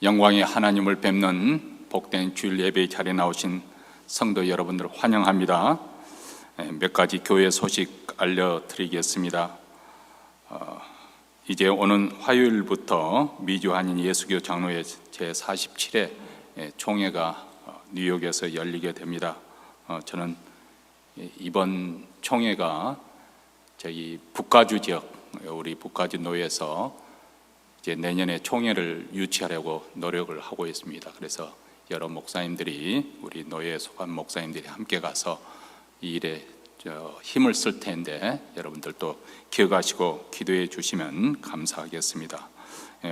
영광의 하나님을 뵙는 복된 주일 예배의 자리에 나오신 성도 여러분들 환영합니다. 몇 가지 교회 소식 알려드리겠습니다. 이제 오는 화요일부터 미주 한인 예수교 장로회 제47회 총회가 뉴욕에서 열리게 됩니다. 저는 이번 총회가 저희 북가주 지역, 우리 북가주 노회에서 이제 내년에 총회를 유치하려고 노력을 하고 있습니다. 그래서 여러 목사님들이, 우리 노회에 속한 목사님들이 함께 가서 이 일에 힘을 쓸 텐데 여러분들도 기억하시고 기도해 주시면 감사하겠습니다.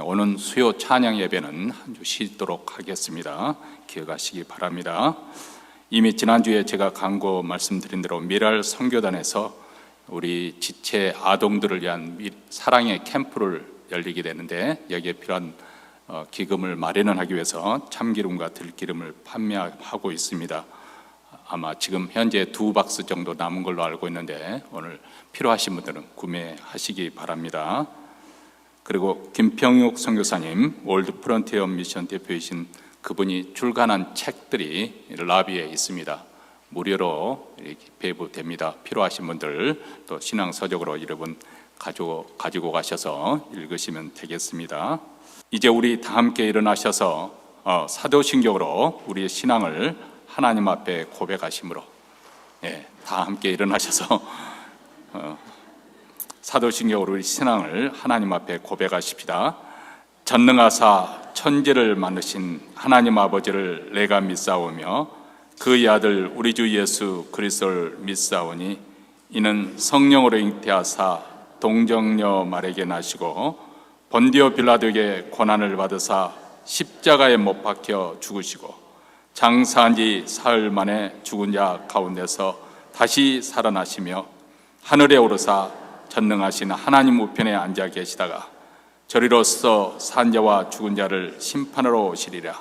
오는 수요 찬양 예배는 한 주 쉬도록 하겠습니다. 기억하시기 바랍니다. 이미 지난주에 제가 강고 말씀드린 대로 미랄 선교단에서 우리 지체 아동들을 위한 사랑의 캠프를 열리게 되는데, 여기에 필요한 기금을 마련을 하기 위해서 참기름과 들기름을 판매하고 있습니다. 아마 지금 현재 2박스 정도 남은 걸로 알고 있는데 오늘 필요하신 분들은 구매하시기 바랍니다. 그리고 김평육 선교사님, 월드 프론티어 미션 대표이신 그분이 출간한 책들이 라비에 있습니다. 무료로 이렇게 배부됩니다. 필요하신 분들 또 신앙서적으로 여러분 가지고 가셔서 읽으시면 되겠습니다. 이제 우리 다 함께 일어나셔서 사도신경으로 우리의 신앙을 하나님 앞에 고백하심으로, 다 함께 일어나셔서 사도신경으로 우리 신앙을 하나님 앞에 고백하십시다. 전능하사 천지를 만드신 하나님 아버지를 내가 믿사오며 그의 아들 우리 주 예수 그리스도를 믿사오니 이는 성령으로 잉태하사 동정녀 마리아에게 나시고 본디오 빌라도에게 고난을 받으사 십자가에 못 박혀 죽으시고 장사한 지 사흘 만에 죽은 자 가운데서 다시 살아나시며 하늘에 오르사 전능하신 하나님 우편에 앉아 계시다가 저리로서 산 자와 죽은 자를 심판하러 오시리라.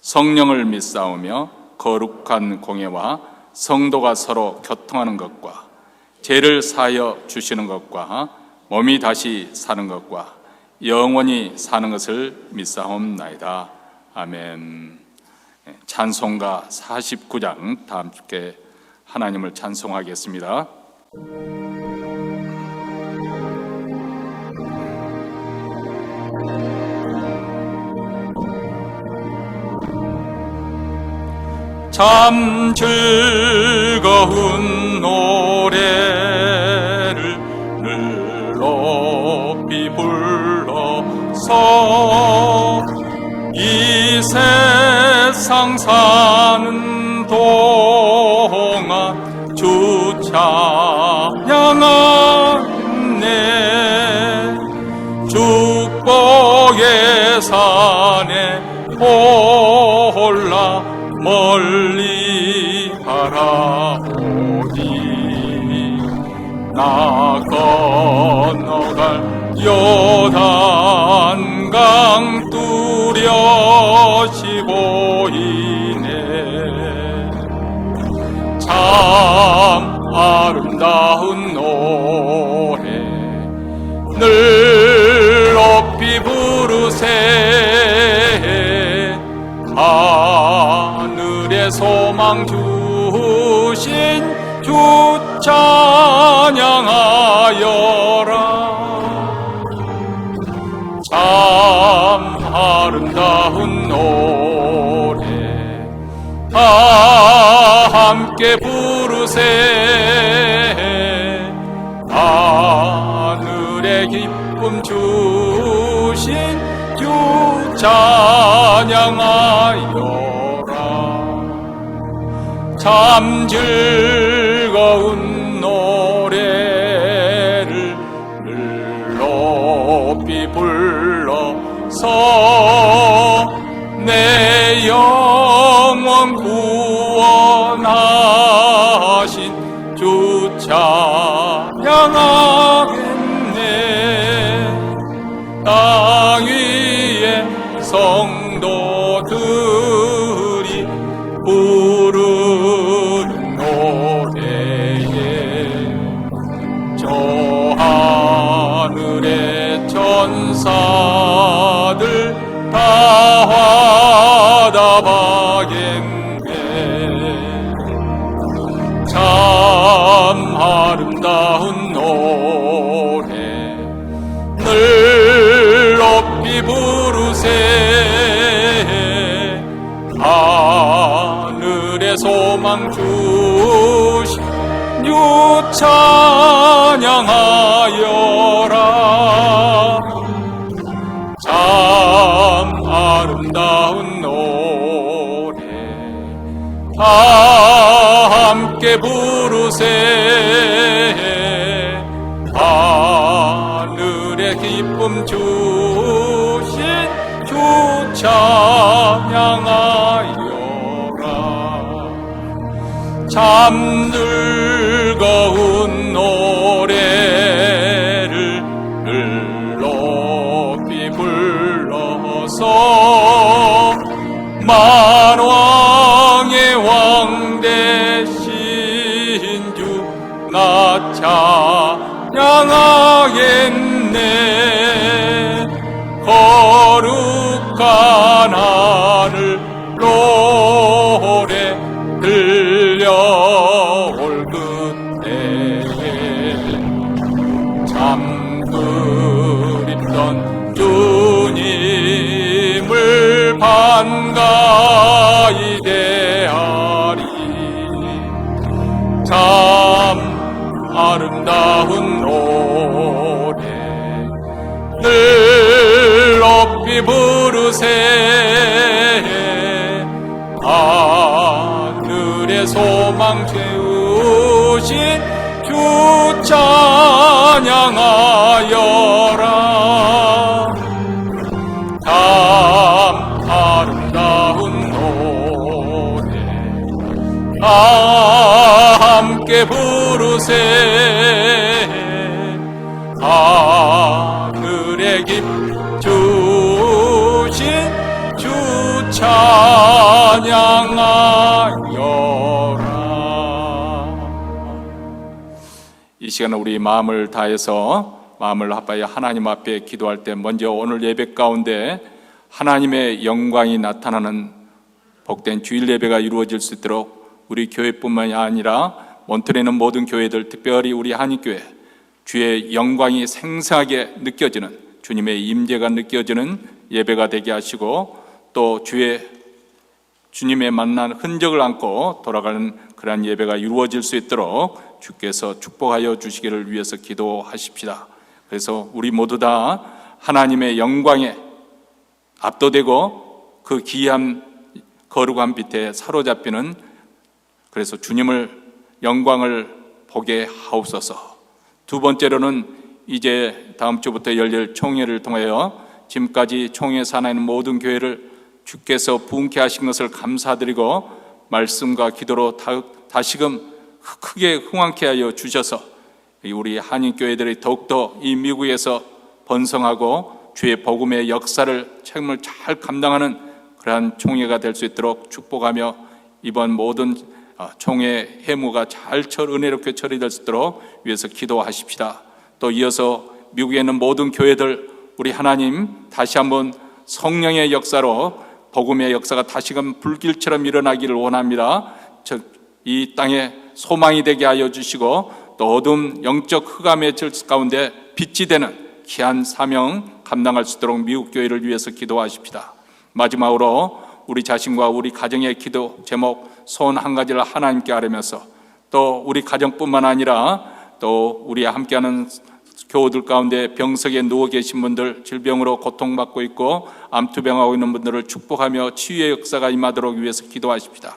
성령을 믿사오며 거룩한 공예와 성도가 서로 교통하는 것과 죄를 사하여 주시는 것과 몸이 다시 사는 것과 영원히 사는 것을 믿사옵나이다. 아멘. 찬송가 49장 다 함께 하나님을 찬송하겠습니다. 참 즐거운 노래를 늘 높이 불러서 이 세상 사는 동안 주 찬양하네. 축복의 산에 올라 멀리 바라보니 나 건너갈 요단강 뚜렷이 보이네. 참 아름다운 노래 늘 높이 부르세. 하늘에 소망 주신 주 찬양하여라. 참 아름다운 노래 다 함께 부르세. 하늘에 기쁨 주신 주 찬양하여라. 참 즐거운 노래를 늘 높이 불러서 내 영혼 구원하신 주 찬양하겠네. 땅 위에 성도들이 부르는 노래에 저 하늘의 천사들 다 나가겠네. 참 아름다운 노래 늘 높이 부르세. 하늘의 소망 주신 주 찬양하여라. 참 아름다운 노래 다 함께 부르세. 하늘의 기쁨 주신 주 찬양하여라. 참 즐거운 노래를 높이 불러서 만왕의 왕 되신 주 나 찬양하겠네. 거룩한 하늘 노래 들려올 그때 참 그립던 주님을 반가이 대하리. 참 아름다운 노래 늘 높이 부르세. 하늘의 소망 채우신 주 찬양하여라. 참 아름다운 노래 함께 부르세. 하늘의 기쁨 주신 주 찬양하여라. 이 시간은 우리 마음을 다해서 마음을 합하여 하나님 앞에 기도할 때 먼저 오늘 예배 가운데 하나님의 영광이 나타나는 복된 주일 예배가 이루어질 수 있도록 우리 교회뿐만이 아니라 몬트레에 있는 모든 교회들, 특별히 우리 한인교회 주의 영광이 생생하게 느껴지는, 주님의 임재가 느껴지는 예배가 되게 하시고, 또 주님의 만난 흔적을 안고 돌아가는 그러한 예배가 이루어질 수 있도록 주께서 축복하여 주시기를 위해서 기도하십시다. 그래서 우리 모두 다 하나님의 영광에 압도되고 그 귀한 거룩한 빛에 사로잡히는, 그래서 주님을 영광을 보게 하옵소서. 두 번째로는 이제 다음 주부터 열릴 총회를 통하여 지금까지 총회 산하에 있는 모든 교회를 주께서 부흥케 하신 것을 감사드리고 말씀과 기도로 다시금 크게 흥왕케 하여 주셔서 우리 한인교회들이 더욱더 이 미국에서 번성하고 주의 복음의 역사를 책임을 잘 감당하는 그러한 총회가 될 수 있도록 축복하며 이번 모든 총회 회무가 잘 은혜롭게 처리될 수 있도록 위해서 기도하십시다. 또 이어서 미국에 있는 모든 교회들, 우리 하나님 다시 한번 성령의 역사로 복음의 역사가 다시금 불길처럼 일어나기를 원합니다. 이 땅에 소망이 되게 하여 주시고 또 어둠 영적 흑암의 질 가운데 빛이 되는 귀한 사명 감당할 수 있도록 미국 교회를 위해서 기도하십시다. 마지막으로 우리 자신과 우리 가정의 기도 제목 소원 한 가지를 하나님께 아뢰면서, 또 우리 가정뿐만 아니라 또 우리 함께하는 교우들 가운데 병석에 누워 계신 분들, 질병으로 고통받고 있고 암투병하고 있는 분들을 축복하며 치유의 역사가 임하도록 위해서 기도하십시다.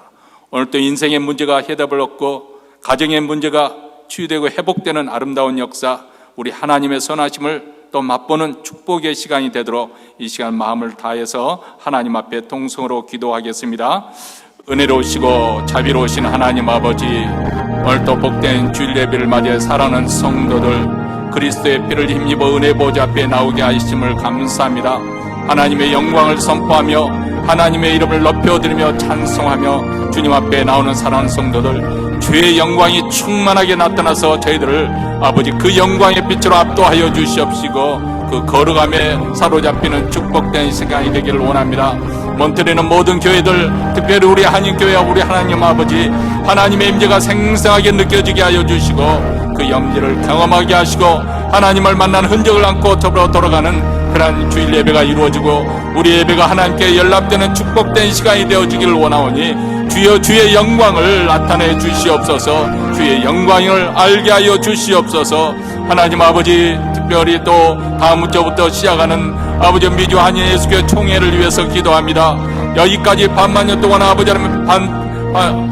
오늘 또 인생의 문제가 해답을 얻고 가정의 문제가 치유되고 회복되는 아름다운 역사, 우리 하나님의 선하심을 또 맛보는 축복의 시간이 되도록 이 시간 마음을 다해서 하나님 앞에 통성으로 기도하겠습니다. 은혜로우시고 자비로우신 하나님 아버지, 오늘도 복된 주일 예배를 맞이해 사랑하는 성도들, 그리스도의 피를 힘입어 은혜 보좌 앞에 나오게 하심을 감사합니다. 하나님의 영광을 선포하며 하나님의 이름을 높여드리며 찬송하며 주님 앞에 나오는 사랑하는 성도들, 주의 영광이 충만하게 나타나서 저희들을 아버지 그 영광의 빛으로 압도하여 주시옵시고 그 거룩함에 사로잡히는 축복된 시간이 되기를 원합니다. 몬트리는 모든 교회들, 특별히 우리 한인교회와 우리 하나님 아버지 하나님의 임재가 생생하게 느껴지게 하여 주시고 그 영지를 경험하게 하시고 하나님을 만난 흔적을 안고 더불어 돌아가는 그러한 주일 예배가 이루어지고 우리 예배가 하나님께 연락되는 축복된 시간이 되어지기를 원하오니 주여 주의 영광을 나타내 주시옵소서. 주의 영광을 알게 하여 주시옵소서. 하나님 아버지, 특별히 또 다음 주부터 시작하는 아버지 미주 한인 예수교회 총회를 위해서 기도합니다. 여기까지 반만년 동안 아버지 하나님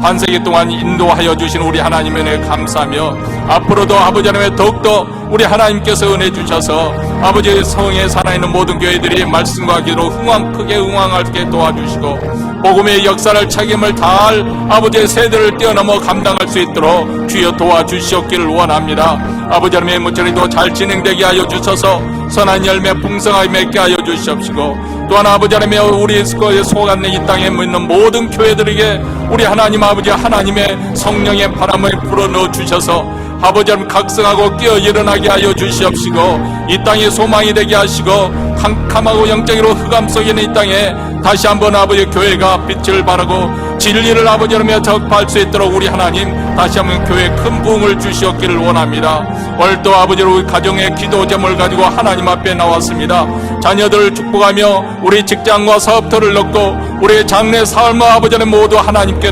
반세기 동안 인도하여 주신 우리 하나님의 은혜 감사하며 앞으로도 아버지 하나님의 더욱더 우리 하나님께서 은혜 주셔서 아버지의 성에 살아있는 모든 교회들이 말씀과 기도로 크게 응원하게 도와주시고 복음의 역사를 책임을 다할 아버지의 세대를 뛰어넘어 감당할 수 있도록 주여 도와주시옵기를 원합니다. 아버지 하나님의 모처리도 잘 진행되게 하여 주셔서 선한 열매 풍성하게 맺게 하여 주시옵시고 또한 아버지 하나님의 우리 속안에 이 땅에 있는 모든 교회들에게 우리 하나님 아버지 하나님의 성령의 바람을 불어넣어 주셔서 아버지 하나님 각성하고 깨어 일어나게 하여 주시옵시고 이 땅에 소망이 되게 하시고 캄캄하고 영적으로 흑암 속에 있는 이 땅에 다시 한번 아버지 교회가 빛을 발하고 진리를 아버지 하나님의 접할 수 있도록 우리 하나님 다시 한번 교회에 큰 부흥을 주시옵기를 원합니다. 오늘도 아버지로 우리 가정의 기도 제목을 가지고 하나님 앞에 나왔습니다. 자녀들을 축복하며 우리 직장과 사업터를 넣고 우리의 장래 삶을 아버지 하나님 모두 하나님께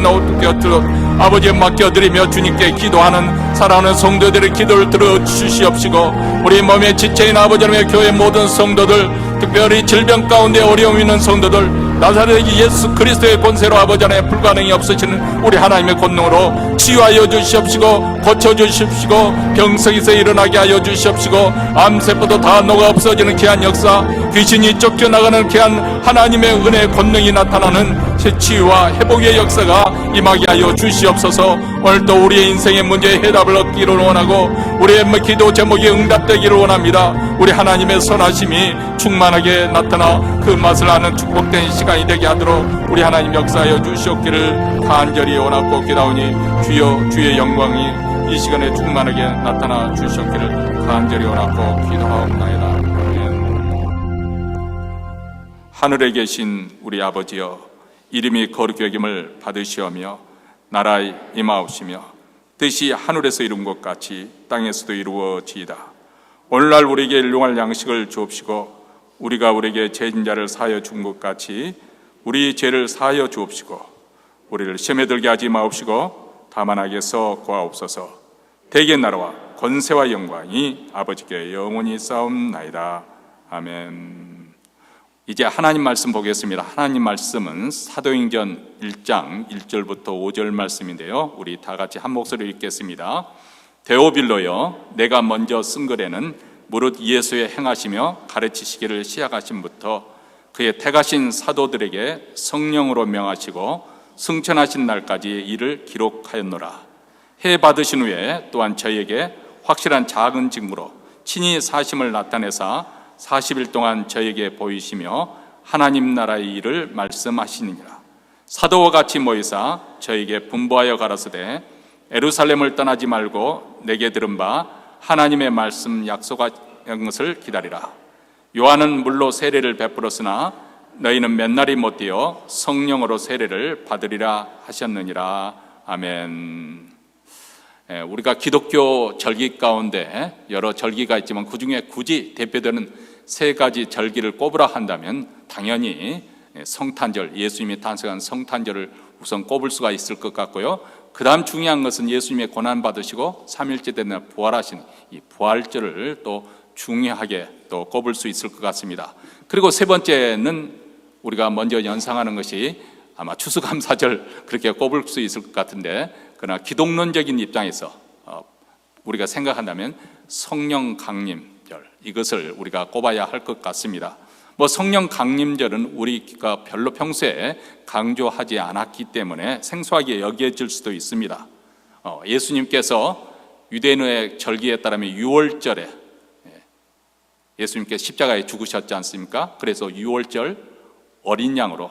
아버지에 맡겨드리며 주님께 기도하는 사랑하는 성도들의 기도를 들어주시옵시고 우리 몸에 지체인 아버지 하나님의 교회 모든 성도들 특별히 질병 가운데 어려움 있는 성도들 나사렛 예수 그리스도의 권세로 아버지 하나님 불가능이 없으시는 우리 하나님의 권능으로 치유하여 주시옵시고 고쳐주시옵시고 병석에서 일어나게 하여 주시옵시고 암세포도 다 녹아 없어지는 귀한 역사 귀신이 쫓겨나가는 귀한 하나님의 은혜의 권능이 나타나는 치유와 회복의 역사가 임하게 하여 주시옵소서. 오늘도 우리의 인생의 문제에 해답을 얻기를 원하고 우리의 기도 제목이 응답되기를 원합니다. 우리 하나님의 선하심이 충만하게 나타나 그 맛을 아는 축복된 시간이 되게 하도록 우리 하나님 역사하여 주시옵기를 간절히 원하고 기도하오니 주여 주의 영광이 이 시간에 충만하게 나타나 주시옵기를 간절히 원하고 기도하옵나이다. 아멘. 하늘에 계신 우리 아버지여 이름이 거룩히 여김을 받으시오며 나라 임하옵시며 뜻이 하늘에서 이룬 것 같이 땅에서도 이루어지이다. 오늘날 우리에게 일용할 양식을 주옵시고 우리가 우리에게 죄진 자를 사하여 준 것 같이 우리 죄를 사하여 주옵시고 우리를 시험에 들게 하지 마옵시고 다만 악에서 구하옵소서. 대개 나라와 권세와 영광이 아버지께 영원히 싸움나이다. 아멘. 이제 하나님 말씀 보겠습니다. 하나님 말씀은 사도행전 1장 1절부터 5절 말씀인데요, 우리 다 같이 한 목소리로 읽겠습니다. 데오빌로여, 내가 먼저 쓴 글에는 무릇 예수의 행하시며 가르치시기를 시작하심부터 그의 택하신 사도들에게 성령으로 명하시고 승천하신 날까지의 일을 기록하였노라. 해 받으신 후에 또한 저희에게 확실한 작은 징후로 친히 사심을 나타내사 40일 동안 저에게 보이시며 하나님 나라의 일을 말씀하시니라. 사도와 같이 모이사 저에게 분부하여 가라사대 예루살렘을 떠나지 말고 내게 들은 바 하나님의 말씀 약속한 것을 기다리라. 요한은 물로 세례를 베풀었으나 너희는 몇 날이 못 되어 성령으로 세례를 받으리라 하셨느니라. 아멘. 우리가 기독교 절기 가운데 여러 절기가 있지만 그 중에 굳이 대표되는 세 가지 절기를 꼽으라 한다면 당연히 성탄절, 예수님이 탄생한 성탄절을 우선 꼽을 수가 있을 것 같고요. 그 다음 중요한 것은 예수님의 고난받으시고 3일째 되는 날 부활하신 이 부활절을 또 중요하게 또 꼽을 수 있을 것 같습니다. 그리고 세 번째는 우리가 먼저 연상하는 것이 아마 추수감사절 그렇게 꼽을 수 있을 것 같은데, 그러나 기독론적인 입장에서 우리가 생각한다면 성령 강림절, 이것을 우리가 꼽아야 할 것 같습니다. 성령 강림절은 우리가 별로 평소에 강조하지 않았기 때문에 생소하게 여겨질 수도 있습니다. 예수님께서 유대인의 절기에 따르면 6월절에 예수님께서 십자가에 죽으셨지 않습니까? 그래서 6월절 어린 양으로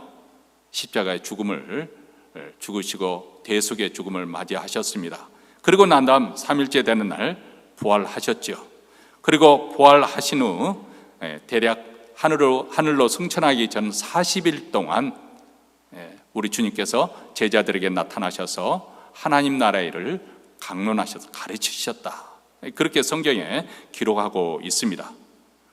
십자가의 죽음을 죽으시고 대속의 죽음을 맞이하셨습니다. 그리고 난 다음 3일째 되는 날 부활하셨죠. 그리고 부활하신 후 대략 하늘로 승천하기 전 40일 동안 우리 주님께서 제자들에게 나타나셔서 하나님 나라의 일을 강론하셔서 가르치셨다. 그렇게 성경에 기록하고 있습니다.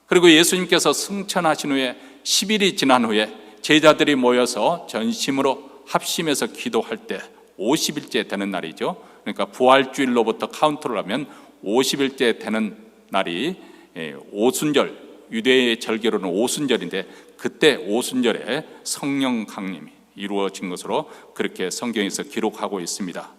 그리고 예수님께서 승천하신 후에 10일이 지난 후에 제자들이 모여서 전심으로 합심해서 기도할 때 50일째 되는 날이죠. 그러니까 부활주일로부터 카운트를 하면 50일째 되는 날이 오순절, 유대의 절기로는 오순절인데 그때 오순절에 성령 강림이 이루어진 것으로 그렇게 성경에서 기록하고 있습니다.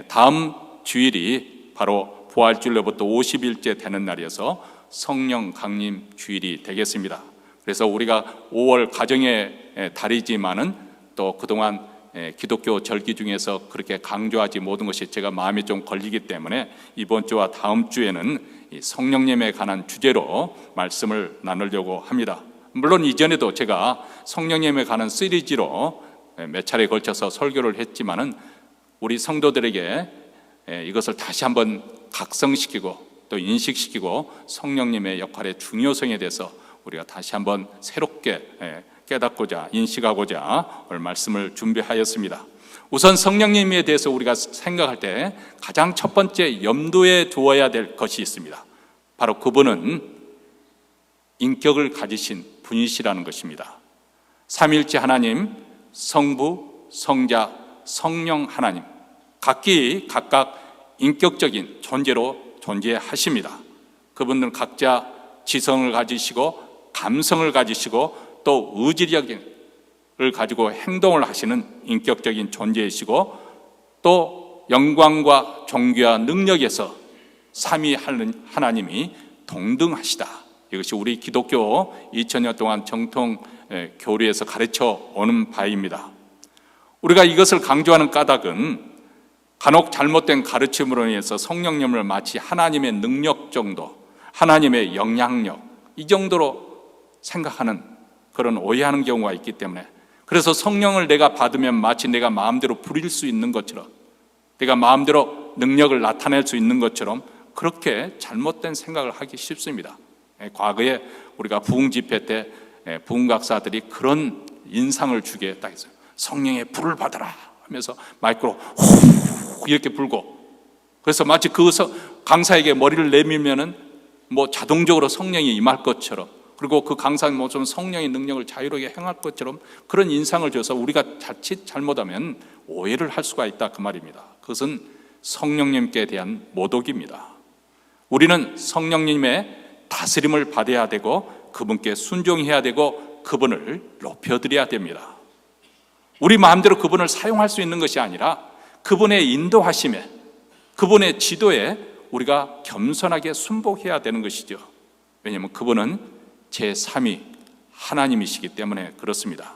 다음 주일이 바로 부활주일로부터 50일째 되는 날이어서 성령 강림 주일이 되겠습니다. 그래서 우리가 5월 가정의 달이지만은 또 그동안 기독교 절기 중에서 그렇게 강조하지 못한 것이 제가 마음에 좀 걸리기 때문에 이번 주와 다음 주에는 이 성령님에 관한 주제로 말씀을 나누려고 합니다. 물론 이전에도 제가 성령님에 관한 시리즈로 몇 차례에 걸쳐서 설교를 했지만은 우리 성도들에게 이것을 다시 한번 각성시키고 또 인식시키고 성령님의 역할의 중요성에 대해서 우리가 다시 한번 새롭게 깨닫고자 인식하고자 오늘 말씀을 준비하였습니다. 우선 성령님에 대해서 우리가 생각할 때 가장 첫 번째 염두에 두어야 될 것이 있습니다. 바로 그분은 인격을 가지신 분이시라는 것입니다. 삼위일체 하나님, 성부, 성자, 성령 하나님 각각 인격적인 존재로 존재하십니다. 그분들은 각자 지성을 가지시고 감성을 가지시고 또 의지력을 가지고 행동을 하시는 인격적인 존재이시고 또 영광과 존귀와 능력에서 삼위 하나님이 동등하시다. 이것이 우리 기독교 2000년 동안 정통 교리에서 가르쳐 오는 바입니다. 우리가 이것을 강조하는 까닭은 간혹 잘못된 가르침으로 인해서 성령님을 마치 하나님의 능력 정도, 하나님의 영향력 이 정도로 생각하는 그런 오해하는 경우가 있기 때문에 그래서 성령을 내가 받으면 마치 내가 마음대로 부릴 수 있는 것처럼 내가 마음대로 능력을 나타낼 수 있는 것처럼 그렇게 잘못된 생각을 하기 쉽습니다. 과거에 우리가 부흥 집회 때 부흥각사들이 그런 인상을 주게 딱 했어요. 성령의 불을 받아라 하면서 마이크로 후 이렇게 불고 그래서 마치 그 강사에게 머리를 내밀면은 뭐 자동적으로 성령이 임할 것처럼 그리고 그 강사는 뭐 좀 성령의 능력을 자유롭게 행할 것처럼 그런 인상을 줘서 우리가 자칫 잘못하면 오해를 할 수가 있다 그 말입니다. 그것은 성령님께 대한 모독입니다. 우리는 성령님의 다스림을 받아야 되고 그분께 순종해야 되고 그분을 높여드려야 됩니다. 우리 마음대로 그분을 사용할 수 있는 것이 아니라 그분의 인도하심에 그분의 지도에 우리가 겸손하게 순복해야 되는 것이죠. 왜냐하면 그분은 제3위 하나님이시기 때문에 그렇습니다.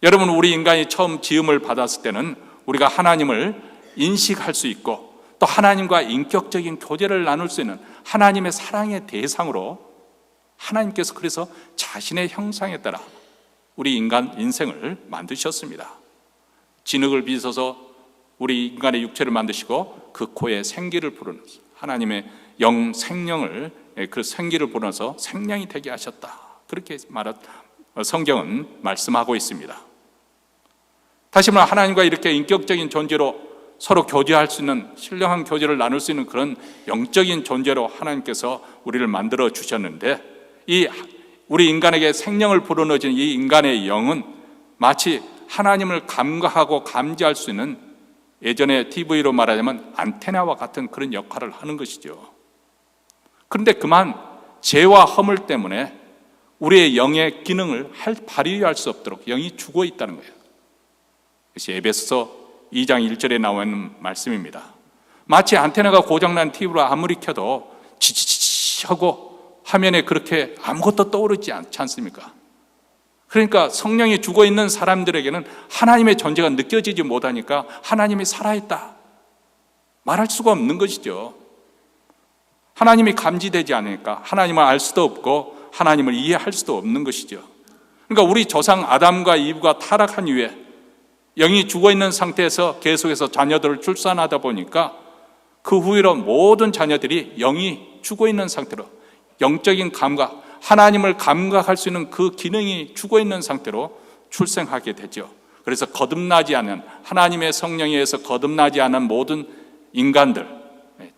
여러분, 우리 인간이 처음 지음을 받았을 때는 우리가 하나님을 인식할 수 있고 또 하나님과 인격적인 교제를 나눌 수 있는 하나님의 사랑의 대상으로 하나님께서 그래서 자신의 형상에 따라 우리 인간 인생을 만드셨습니다. 진흙을 빚어서 우리 인간의 육체를 만드시고 그 코에 생기를 불어넣어서 하나님의 영 생명을 그 생기를 불어넣어서 생명이 되게 하셨다. 그렇게 성경은 말씀하고 있습니다. 다시 말해 하나님과 이렇게 인격적인 존재로 서로 교제할 수 있는 신령한 교제를 나눌 수 있는 그런 영적인 존재로 하나님께서 우리를 만들어 주셨는데 이 우리 인간에게 생명을 불어넣어진 이 인간의 영은 마치 하나님을 감각하고 감지할 수 있는 예전에 TV로 말하자면 안테나와 같은 그런 역할을 하는 것이죠. 그런데 그만 죄와 허물 때문에 우리의 영의 기능을 발휘할 수 없도록 영이 죽어 있다는 거예요. 그것이 에베소서 2장 1절에 나와 있는 말씀입니다. 마치 안테나가 고장난 TV로 아무리 켜도 지지지 하고 화면에 그렇게 아무것도 떠오르지 않지 않습니까? 그러니까 성령이 죽어있는 사람들에게는 하나님의 존재가 느껴지지 못하니까 하나님이 살아있다 말할 수가 없는 것이죠. 하나님이 감지되지 않으니까 하나님을 알 수도 없고 하나님을 이해할 수도 없는 것이죠. 그러니까 우리 조상 아담과 이브가 타락한 이후에 영이 죽어있는 상태에서 계속해서 자녀들을 출산하다 보니까 그 후로 모든 자녀들이 영이 죽어있는 상태로 영적인 감각, 하나님을 감각할 수 있는 그 기능이 죽어있는 상태로 출생하게 되죠. 그래서 거듭나지 않은, 하나님의 성령에 의해서 거듭나지 않은 모든 인간들,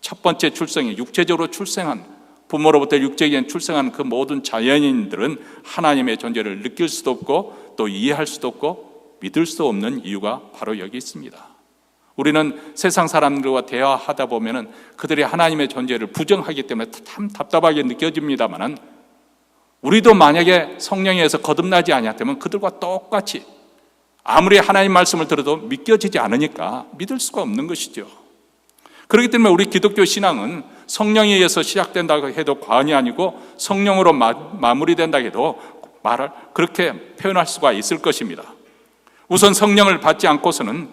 첫 번째 출생이 육체적으로 출생한, 부모로부터 육체적인 출생한 그 모든 자연인들은 하나님의 존재를 느낄 수도 없고 또 이해할 수도 없고 믿을 수 없는 이유가 바로 여기 있습니다. 우리는 세상 사람들과 대화하다 보면은 그들이 하나님의 존재를 부정하기 때문에 참 답답하게 느껴집니다만은, 우리도 만약에 성령에 의해서 거듭나지 아니하다면 그들과 똑같이 아무리 하나님 말씀을 들어도 믿겨지지 않으니까 믿을 수가 없는 것이죠. 그렇기 때문에 우리 기독교 신앙은 성령에 의해서 시작된다고 해도 과언이 아니고 성령으로 마무리된다고 해도 그렇게 표현할 수가 있을 것입니다. 우선 성령을 받지 않고서는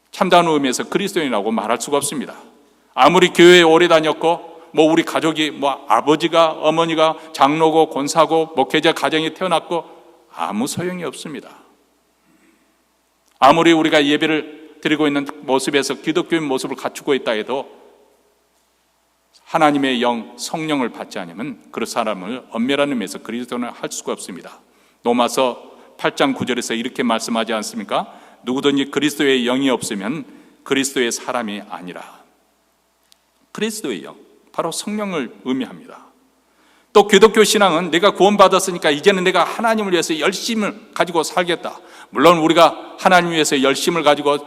참다운 의미에서 그리스도인이라고 말할 수가 없습니다. 아무리 교회에 오래 다녔고 우리 가족이 아버지가, 어머니가 장로고 권사고 목회자 가정이 태어났고 아무 소용이 없습니다. 아무리 우리가 예배를 드리고 있는 모습에서 기독교인 모습을 갖추고 있다 해도 하나님의 영, 성령을 받지 않으면 그 사람을 엄밀한 의미에서 그리스도인을 할 수가 없습니다. 로마서 8장 9절에서 이렇게 말씀하지 않습니까? 누구든지 그리스도의 영이 없으면 그리스도의 사람이 아니라. 그리스도의 영, 바로 성령을 의미합니다. 또 기독교 신앙은 내가 구원받았으니까 이제는 내가 하나님을 위해서 열심을 가지고 살겠다. 물론 우리가 하나님 위해서 열심을 가지고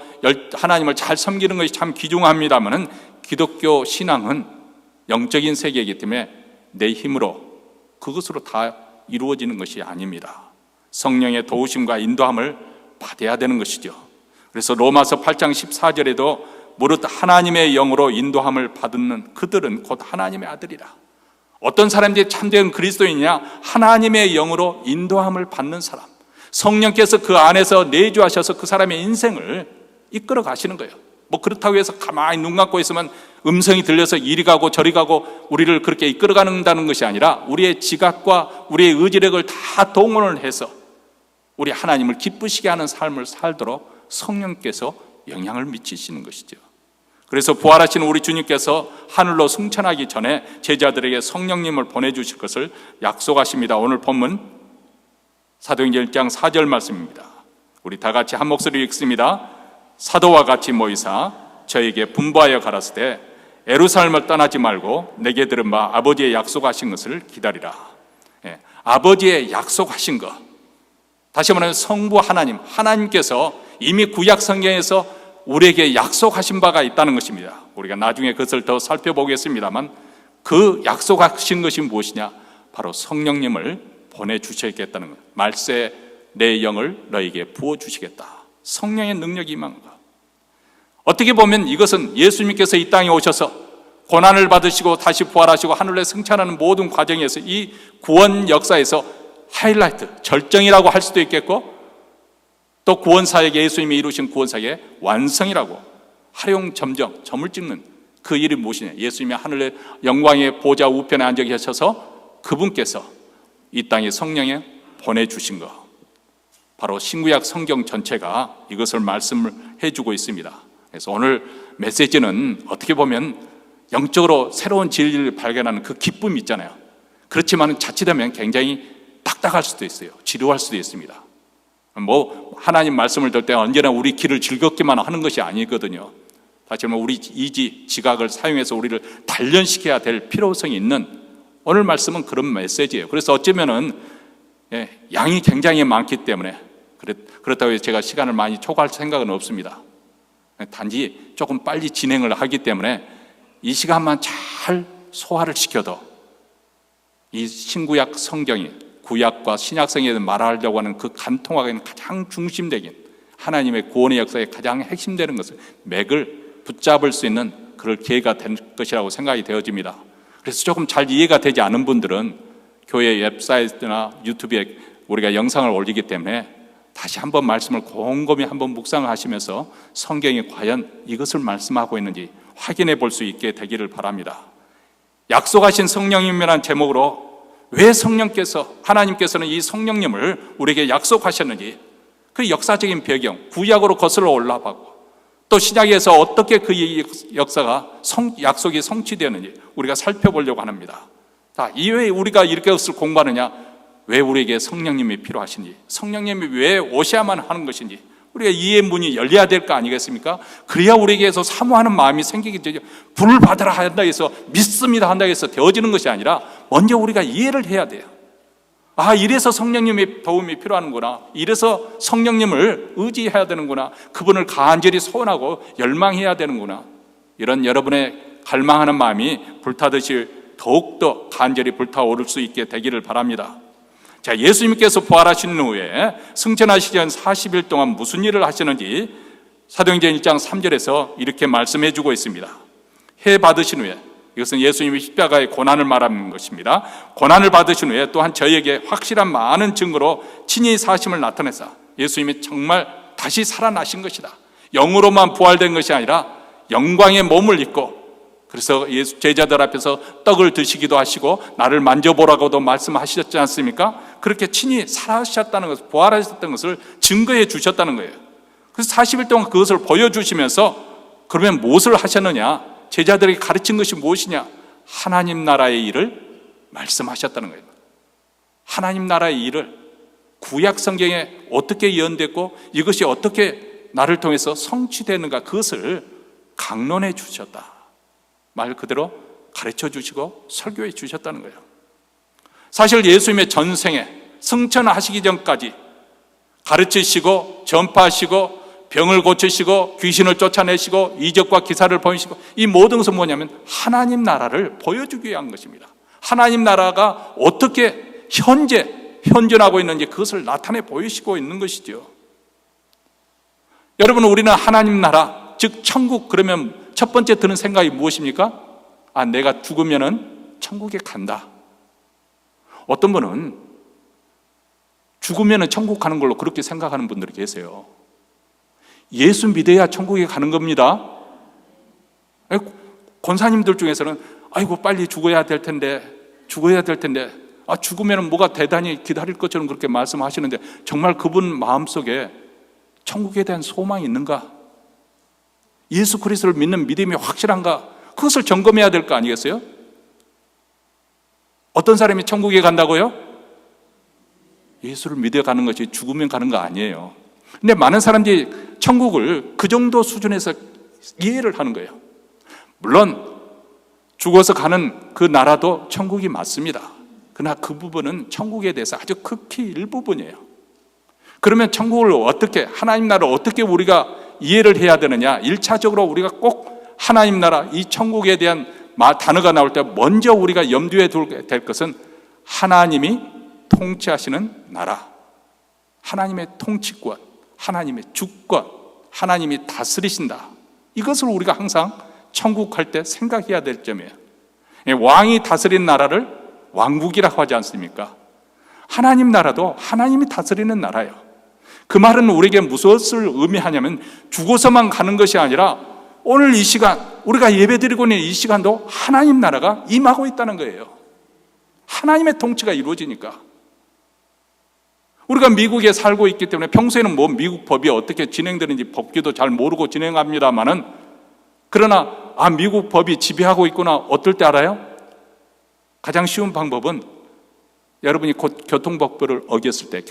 하나님을 잘 섬기는 것이 참 귀중합니다만, 기독교 신앙은 영적인 세계이기 때문에 내 힘으로 그것으로 다 이루어지는 것이 아닙니다. 성령의 도우심과 인도함을 받아야 되는 것이죠. 그래서 로마서 8장 14절에도 무릇 하나님의 영으로 인도함을 받는 그들은 곧 하나님의 아들이라. 어떤 사람들이 참된 그리스도인이냐? 하나님의 영으로 인도함을 받는 사람, 성령께서 그 안에서 내주하셔서 그 사람의 인생을 이끌어 가시는 거예요. 그렇다고 해서 가만히 눈 감고 있으면 음성이 들려서 이리 가고 저리 가고 우리를 그렇게 이끌어 간다는 것이 아니라 우리의 지각과 우리의 의지력을 다 동원을 해서 우리 하나님을 기쁘시게 하는 삶을 살도록 성령께서 영향을 미치시는 것이죠. 그래서 부활하신 우리 주님께서 하늘로 승천하기 전에 제자들에게 성령님을 보내주실 것을 약속하십니다. 오늘 본문 사도행전 1장 4절 말씀입니다. 우리 다 같이 한 목소리 읽습니다. 사도와 같이 모이사 저에게 분부하여 가라사대 예루살렘을 떠나지 말고 내게 들은 바 아버지의 약속하신 것을 기다리라. 아버지의 약속하신 것, 다시 말하면 성부 하나님께서 이미 구약 성경에서 우리에게 약속하신 바가 있다는 것입니다. 우리가 나중에 그것을 더 살펴보겠습니다만, 그 약속하신 것이 무엇이냐? 바로 성령님을 보내주시겠다는 것. 말세 내 영을 너에게 부어주시겠다. 성령의 능력이 임한 것. 어떻게 보면 이것은 예수님께서 이 땅에 오셔서 고난을 받으시고 다시 부활하시고 하늘에 승천하는 모든 과정에서 이 구원 역사에서 하이라이트, 절정이라고 할 수도 있겠고, 또 구원사역에 예수님이 이루신 구원사역의 완성이라고 하룡점정, 점을 찍는 그 일이 무엇이냐? 예수님이 하늘의 영광의 보좌 우편에 앉아 계셔서 그분께서 이 땅에 성령에 보내주신 것, 바로 신구약 성경 전체가 이것을 말씀을 해주고 있습니다. 그래서 오늘 메시지는 어떻게 보면 영적으로 새로운 진리를 발견하는 그 기쁨이 있잖아요. 그렇지만 자칫하면 굉장히 딱딱할 수도 있어요. 지루할 수도 있습니다. 하나님 말씀을 들 때 언제나 우리 귀를 즐겁게만 하는 것이 아니거든요. 다시 말하면 우리 이지, 지각을 사용해서 우리를 단련시켜야 될 필요성이 있는 오늘 말씀은 그런 메시지예요. 그래서 어쩌면은 양이 굉장히 많기 때문에 그렇다고 해서 제가 시간을 많이 초과할 생각은 없습니다. 단지 조금 빨리 진행을 하기 때문에 이 시간만 잘 소화를 시켜도 이 신구약 성경이 구약과 신약성에 말하려고 하는 그 간통하기는 가장 중심적인 하나님의 구원의 역사에 가장 핵심되는 것을 맥을 붙잡을 수 있는 그럴 기회가 된 것이라고 생각이 되어집니다. 그래서 조금 잘 이해가 되지 않은 분들은 교회 웹사이트나 유튜브에 우리가 영상을 올리기 때문에 다시 한번 말씀을 곰곰이 한번 묵상하시면서 성경이 과연 이것을 말씀하고 있는지 확인해 볼 수 있게 되기를 바랍니다. 약속하신 성령님이라는 제목으로 왜 하나님께서는 이 성령님을 우리에게 약속하셨는지, 그 역사적인 배경, 구약으로 거슬러 올라가고 또 신약에서 어떻게 그 약속이 성취되었는지 우리가 살펴보려고 합니다. 이외에 우리가 이렇게 것을 공부하느냐? 왜 우리에게 성령님이 필요하신지, 성령님이 왜 오셔야만 하는 것인지 우리가 이해의 문이 열려야 될 거 아니겠습니까? 그래야 우리에게서 사모하는 마음이 생기게 되죠. 불을 받으라 한다 해서 믿습니다 한다 해서 되어지는 것이 아니라 먼저 우리가 이해를 해야 돼요. 아, 이래서 성령님의 도움이 필요하는구나. 이래서 성령님을 의지해야 되는구나. 그분을 간절히 소원하고 열망해야 되는구나. 이런 여러분의 갈망하는 마음이 불타듯이 더욱더 간절히 불타오를 수 있게 되기를 바랍니다. 자, 예수님께서 부활하신 후에 승천하시기 전 40일 동안 무슨 일을 하시는지 사도행전 1장 3절에서 이렇게 말씀해 주고 있습니다. 해 받으신 후에, 이것은 예수님이 십자가의 고난을 말하는 것입니다. 고난을 받으신 후에 또한 저희에게 확실한 많은 증거로 친히 사심을 나타내사 예수님이 정말 다시 살아나신 것이다. 영으로만 부활된 것이 아니라 영광의 몸을 입고, 그래서 예수 제자들 앞에서 떡을 드시기도 하시고 나를 만져보라고도 말씀하셨지 않습니까? 그렇게 친히 살아셨다는 것을, 부활하셨다는 것을 증거해 주셨다는 거예요. 그래서 40일 동안 그것을 보여주시면서 그러면 무엇을 하셨느냐? 제자들에게 가르친 것이 무엇이냐? 하나님 나라의 일을 말씀하셨다는 거예요. 하나님 나라의 일을 구약 성경에 어떻게 예언됐고 이것이 어떻게 나를 통해서 성취되는가, 그것을 강론해 주셨다. 말 그대로 가르쳐 주시고 설교해 주셨다는 거예요. 사실 예수님의 전생에 승천하시기 전까지 가르치시고 전파하시고 병을 고치시고 귀신을 쫓아내시고 이적과 기사를 보이시고 이 모든 것은 뭐냐면 하나님 나라를 보여주기 위한 것입니다. 하나님 나라가 어떻게 현존하고 있는지 그것을 나타내 보이시고 있는 것이죠. 여러분, 우리는 하나님 나라, 즉 천국, 그러면 첫 번째 드는 생각이 무엇입니까? 아, 내가 죽으면은 천국에 간다. 어떤 분은 죽으면은 천국 가는 걸로 그렇게 생각하는 분들이 계세요. 예수 믿어야 천국에 가는 겁니다. 권사님들 중에서는 아이고 빨리 죽어야 될 텐데 아, 죽으면 뭐가 대단히 기다릴 것처럼 그렇게 말씀하시는데 정말 그분 마음속에 천국에 대한 소망이 있는가? 예수 그리스도를 믿는 믿음이 확실한가? 그것을 점검해야 될 거 아니겠어요? 어떤 사람이 천국에 간다고요? 예수를 믿어 가는 것이 죽으면 가는 거 아니에요. 근데 많은 사람들이 천국을 그 정도 수준에서 이해를 하는 거예요. 물론 죽어서 가는 그 나라도 천국이 맞습니다. 그러나 그 부분은 천국에 대해서 아주 극히 일부분이에요. 그러면 천국을 어떻게, 하나님 나라를 어떻게 우리가 이해를 해야 되느냐? 1차적으로 우리가 꼭 하나님 나라, 이 천국에 대한 단어가 나올 때 먼저 우리가 염두에 두게 될 것은 하나님이 통치하시는 나라, 하나님의 통치권, 하나님의 주권, 하나님이 다스리신다. 이것을 우리가 항상 천국 할 때 생각해야 될 점이에요. 왕이 다스리는 나라를 왕국이라고 하지 않습니까? 하나님 나라도 하나님이 다스리는 나라예요. 그 말은 우리에게 무엇을 의미하냐면 죽어서만 가는 것이 아니라 오늘 이 시간, 우리가 예배드리고 있는 이 시간도 하나님 나라가 임하고 있다는 거예요. 하나님의 통치가 이루어지니까. 우리가 미국에 살고 있기 때문에 평소에는 뭐 미국 법이 어떻게 진행되는지 법규도 잘 모르고 진행합니다만은, 그러나 미국 법이 지배하고 있구나 어떨 때 알아요? 가장 쉬운 방법은 여러분이 곧 교통법규를 어겼을 때,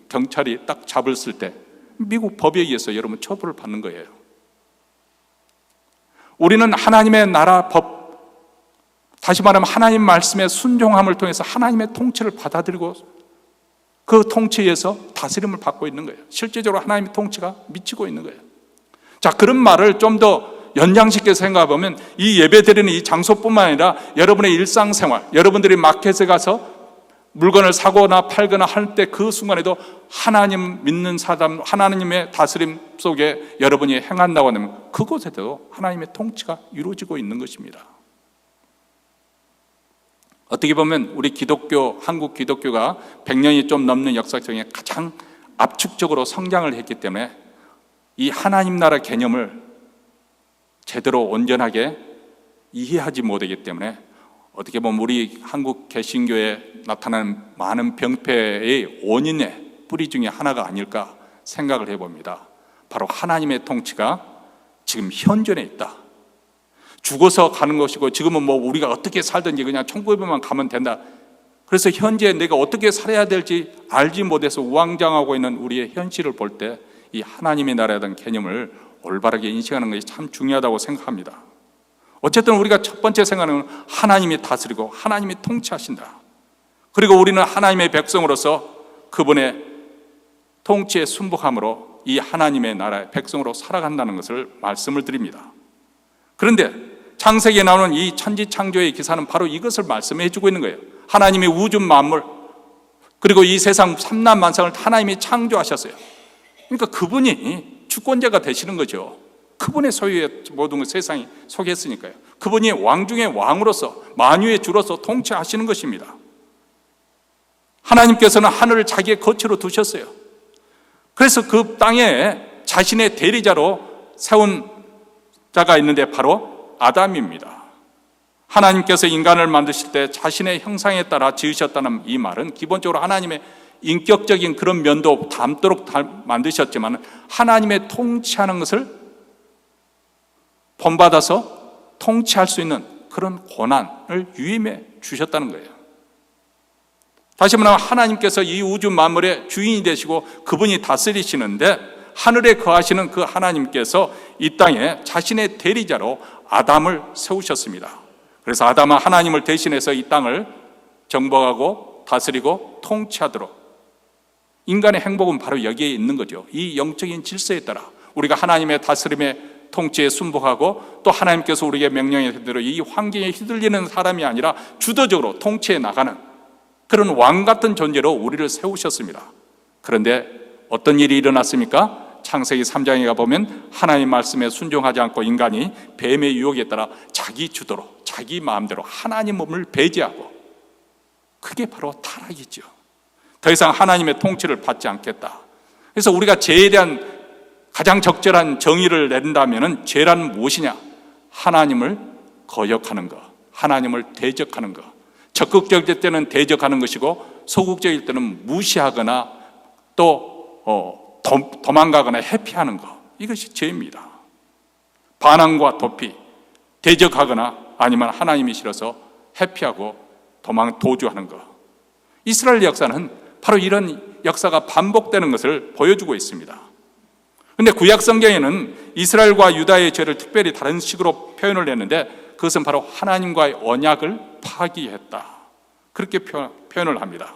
경찰이 딱 잡았을 때 미국 법에 의해서 여러분 처벌을 받는 거예요. 우리는 하나님의 나라 법, 다시 말하면 하나님 말씀의 순종함을 통해서 하나님의 통치를 받아들이고 그 통치에서 다스림을 받고 있는 거예요. 실제적으로 하나님의 통치가 미치고 있는 거예요. 자, 그런 말을 좀 더 연장시켜서 생각해보면 이 예배드리는 이 장소뿐만 아니라 여러분의 일상생활, 여러분들이 마켓에 가서 물건을 사거나 팔거나 할 때 그 순간에도 하나님 믿는 사람, 하나님의 다스림 속에 여러분이 행한다고 하면 그곳에도 하나님의 통치가 이루어지고 있는 것입니다. 어떻게 보면 우리 기독교, 한국 기독교가 100년이 좀 넘는 역사 중에 가장 압축적으로 성장을 했기 때문에 이 하나님 나라 개념을 제대로 온전하게 이해하지 못하기 때문에 어떻게 보면 우리 한국 개신교에 나타나는 많은 병폐의 원인의 뿌리 중에 하나가 아닐까 생각을 해봅니다. 바로 하나님의 통치가 지금 현존에 있다. 죽어서 가는 것이고 지금은 뭐 우리가 어떻게 살든지 그냥 천국에만 가면 된다. 그래서 현재 내가 어떻게 살아야 될지 알지 못해서 우왕좌왕하고 있는 우리의 현실을 볼 때 이 하나님의 나라에 대한 개념을 올바르게 인식하는 것이 참 중요하다고 생각합니다. 어쨌든 우리가 첫 번째 생각하는 건 하나님이 다스리고 하나님이 통치하신다. 그리고 우리는 하나님의 백성으로서 그분의 통치에 순복함으로 이 하나님의 나라의 백성으로 살아간다는 것을 말씀을 드립니다. 그런데 창세기에 나오는 이 천지창조의 기사는 바로 이것을 말씀해 주고 있는 거예요. 하나님이 우주 만물 그리고 이 세상 삼라만상을 하나님이 창조하셨어요. 그러니까 그분이 주권자가 되시는 거죠. 그분의 소유의 모든 것 세상이 속했으니까요. 그분이 왕 중의 왕으로서 만유의 주로서 통치하시는 것입니다. 하나님께서는 하늘을 자기의 거처로 두셨어요. 그래서 그 땅에 자신의 대리자로 세운 자가 있는데 바로 아담입니다. 하나님께서 인간을 만드실 때 자신의 형상에 따라 지으셨다는 이 말은 기본적으로 하나님의 인격적인 그런 면도 담도록 만드셨지만 하나님의 통치하는 것을 본받아서 통치할 수 있는 그런 권한을 유임해 주셨다는 거예요. 다시 말하면 하나님께서 이 우주 만물의 주인이 되시고 그분이 다스리시는데 하늘에 거하시는 그 하나님께서 이 땅에 자신의 대리자로 아담을 세우셨습니다. 그래서 아담은 하나님을 대신해서 이 땅을 정복하고 다스리고 통치하도록, 인간의 행복은 바로 여기에 있는 거죠. 이 영적인 질서에 따라 우리가 하나님의 다스림에 통치에 순복하고 또 하나님께서 우리에게 명령해 대로 이 환경에 휘둘리는 사람이 아니라 주도적으로 통치해 나가는 그런 왕 같은 존재로 우리를 세우셨습니다. 그런데 어떤 일이 일어났습니까? 창세기 3장에 가보면 하나님 말씀에 순종하지 않고 인간이 뱀의 유혹에 따라 자기 주도로 자기 마음대로 하나님 몸을 배제하고, 그게 바로 타락이죠. 더 이상 하나님의 통치를 받지 않겠다. 그래서 우리가 죄에 대한 가장 적절한 정의를 낸다면 죄란 무엇이냐? 하나님을 거역하는 것, 하나님을 대적하는 것. 적극적일 때는 대적하는 것이고 소극적일 때는 무시하거나 또 도망가거나 회피하는 것, 이것이 죄입니다. 반항과 도피, 대적하거나 아니면 하나님이 싫어서 회피하고 도주하는 것. 이스라엘 역사는 바로 이런 역사가 반복되는 것을 보여주고 있습니다. 그런데 구약 성경에는 이스라엘과 유다의 죄를 특별히 다른 식으로 표현을 했는데 그것은 바로 하나님과의 언약을 파기했다, 그렇게 표현을 합니다.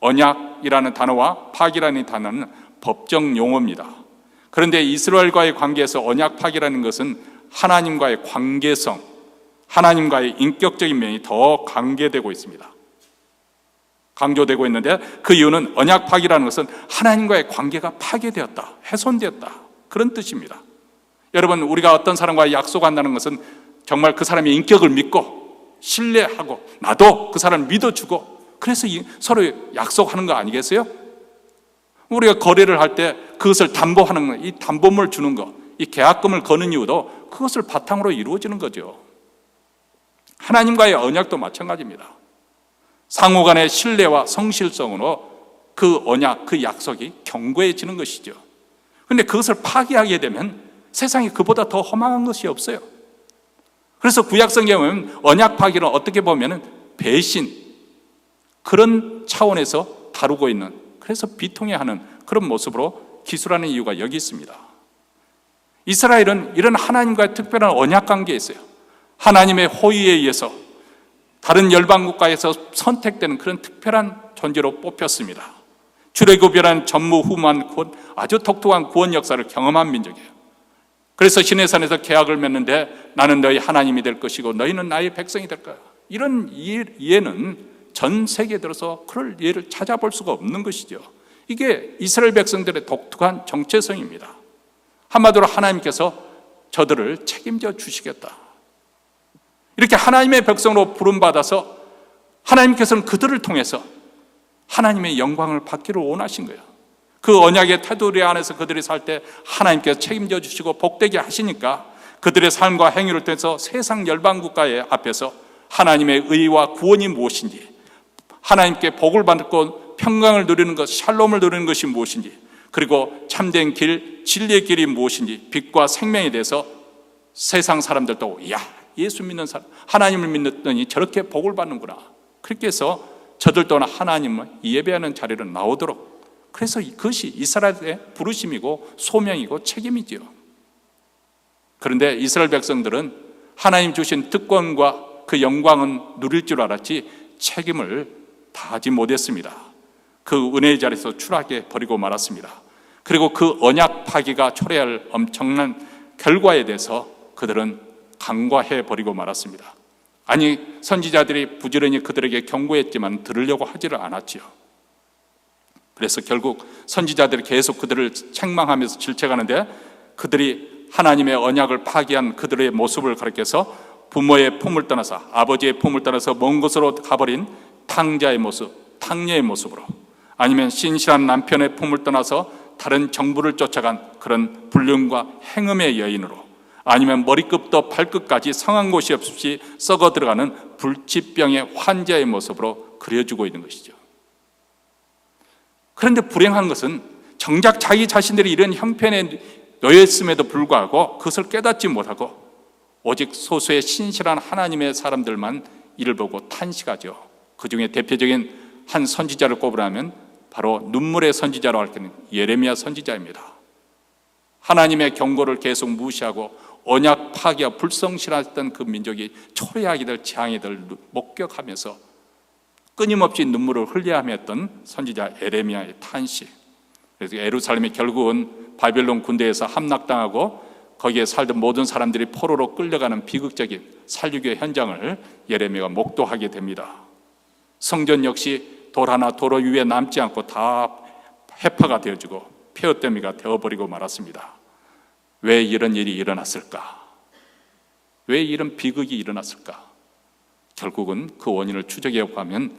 언약이라는 단어와 파기라는 단어는 법정 용어입니다. 그런데 이스라엘과의 관계에서 언약 파기라는 것은 하나님과의 관계성, 하나님과의 인격적인 면이 더 강조되고 있습니다. 강조되고 있는데 그 이유는 언약 파기라는 것은 하나님과의 관계가 파괴되었다, 훼손되었다, 그런 뜻입니다. 여러분, 우리가 어떤 사람과 약속한다는 것은 정말 그 사람의 인격을 믿고 신뢰하고 나도 그 사람을 믿어주고 그래서 서로 약속하는 거 아니겠어요? 우리가 거래를 할 때 그것을 담보하는 거, 이 담보물을 주는 거, 이 계약금을 거는 이유도 그것을 바탕으로 이루어지는 거죠. 하나님과의 언약도 마찬가지입니다. 상호 간의 신뢰와 성실성으로 그 언약, 그 약속이 견고해지는 것이죠. 그런데 그것을 파기하게 되면 세상에 그보다 더 허망한 것이 없어요. 그래서 구약 성경은 언약 파기를 어떻게 보면 배신, 그런 차원에서 다루고 있는, 그래서 비통해하는 그런 모습으로 기술하는 이유가 여기 있습니다. 이스라엘은 이런 하나님과의 특별한 언약 관계에 있어요. 하나님의 호의에 의해서 다른 열방 국가에서 선택되는 그런 특별한 존재로 뽑혔습니다. 출애굽이라는 전무후무한 구원, 아주 독특한 구원 역사를 경험한 민족이에요. 그래서 시내산에서 계약을 맺는데 나는 너희 하나님이 될 것이고 너희는 나의 백성이 될 거야. 이런 이해는 전 세계에 들어서 그럴 예를 찾아볼 수가 없는 것이죠. 이게 이스라엘 백성들의 독특한 정체성입니다. 한마디로 하나님께서 저들을 책임져 주시겠다, 이렇게 하나님의 백성으로 부름받아서 하나님께서는 그들을 통해서 하나님의 영광을 받기를 원하신 거예요. 그 언약의 테두리 안에서 그들이 살 때 하나님께서 책임져 주시고 복되게 하시니까 그들의 삶과 행위를 통해서 세상 열방 국가의 앞에서 하나님의 의와 구원이 무엇인지, 하나님께 복을 받고 평강을 누리는 것, 샬롬을 누리는 것이 무엇인지, 그리고 참된 길, 진리의 길이 무엇인지, 빛과 생명에 대해서 세상 사람들도 야, 예수 믿는 사람, 하나님을 믿더니 저렇게 복을 받는구나, 그렇게 해서 저들 또한 하나님을 예배하는 자리로 나오도록, 그래서 그것이 이스라엘의 부르심이고 소명이고 책임이지요. 그런데 이스라엘 백성들은 하나님 주신 특권과 그 영광은 누릴 줄 알았지 책임을 다하지 못했습니다. 그 은혜의 자리에서 추락해 버리고 말았습니다. 그리고 그 언약 파기가 초래할 엄청난 결과에 대해서 그들은 간과해 버리고 말았습니다. 아니, 선지자들이 부지런히 그들에게 경고했지만 들으려고 하지를 않았지요. 그래서 결국 선지자들이 계속 그들을 책망하면서 질책하는데, 그들이 하나님의 언약을 파기한 그들의 모습을 가리켜서 부모의 품을 떠나서, 아버지의 품을 떠나서 먼 곳으로 가버린 탕자의 모습, 탕녀의 모습으로, 아니면 신실한 남편의 품을 떠나서 다른 정부를 쫓아간 그런 불륜과 행음의 여인으로, 아니면 머리끝부터 발끝까지 성한 곳이 없이 썩어 들어가는 불치병의 환자의 모습으로 그려주고 있는 것이죠. 그런데 불행한 것은 정작 자기 자신들이 이런 형편에 놓였음에도 불구하고 그것을 깨닫지 못하고 오직 소수의 신실한 하나님의 사람들만 이를 보고 탄식하죠. 그 중에 대표적인 한 선지자를 꼽으라면 바로 눈물의 선지자로 할 예레미야 선지자입니다. 하나님의 경고를 계속 무시하고 언약 파기와 불성실했던 그 민족이 초래하게 될 재앙을 목격하면서 끊임없이 눈물을 흘려하며 했던 선지자 예레미야의 탄식. 그래서 예루살렘이 결국은 바벨론 군대에서 함락당하고 거기에 살던 모든 사람들이 포로로 끌려가는 비극적인 살류교 현장을 예레미야가 목도하게 됩니다. 성전 역시 돌 하나 도로 위에 남지 않고 다 해파가 되어지고 폐허더미가 되어버리고 말았습니다. 왜 이런 일이 일어났을까? 왜 이런 비극이 일어났을까? 결국은 그 원인을 추적해 보면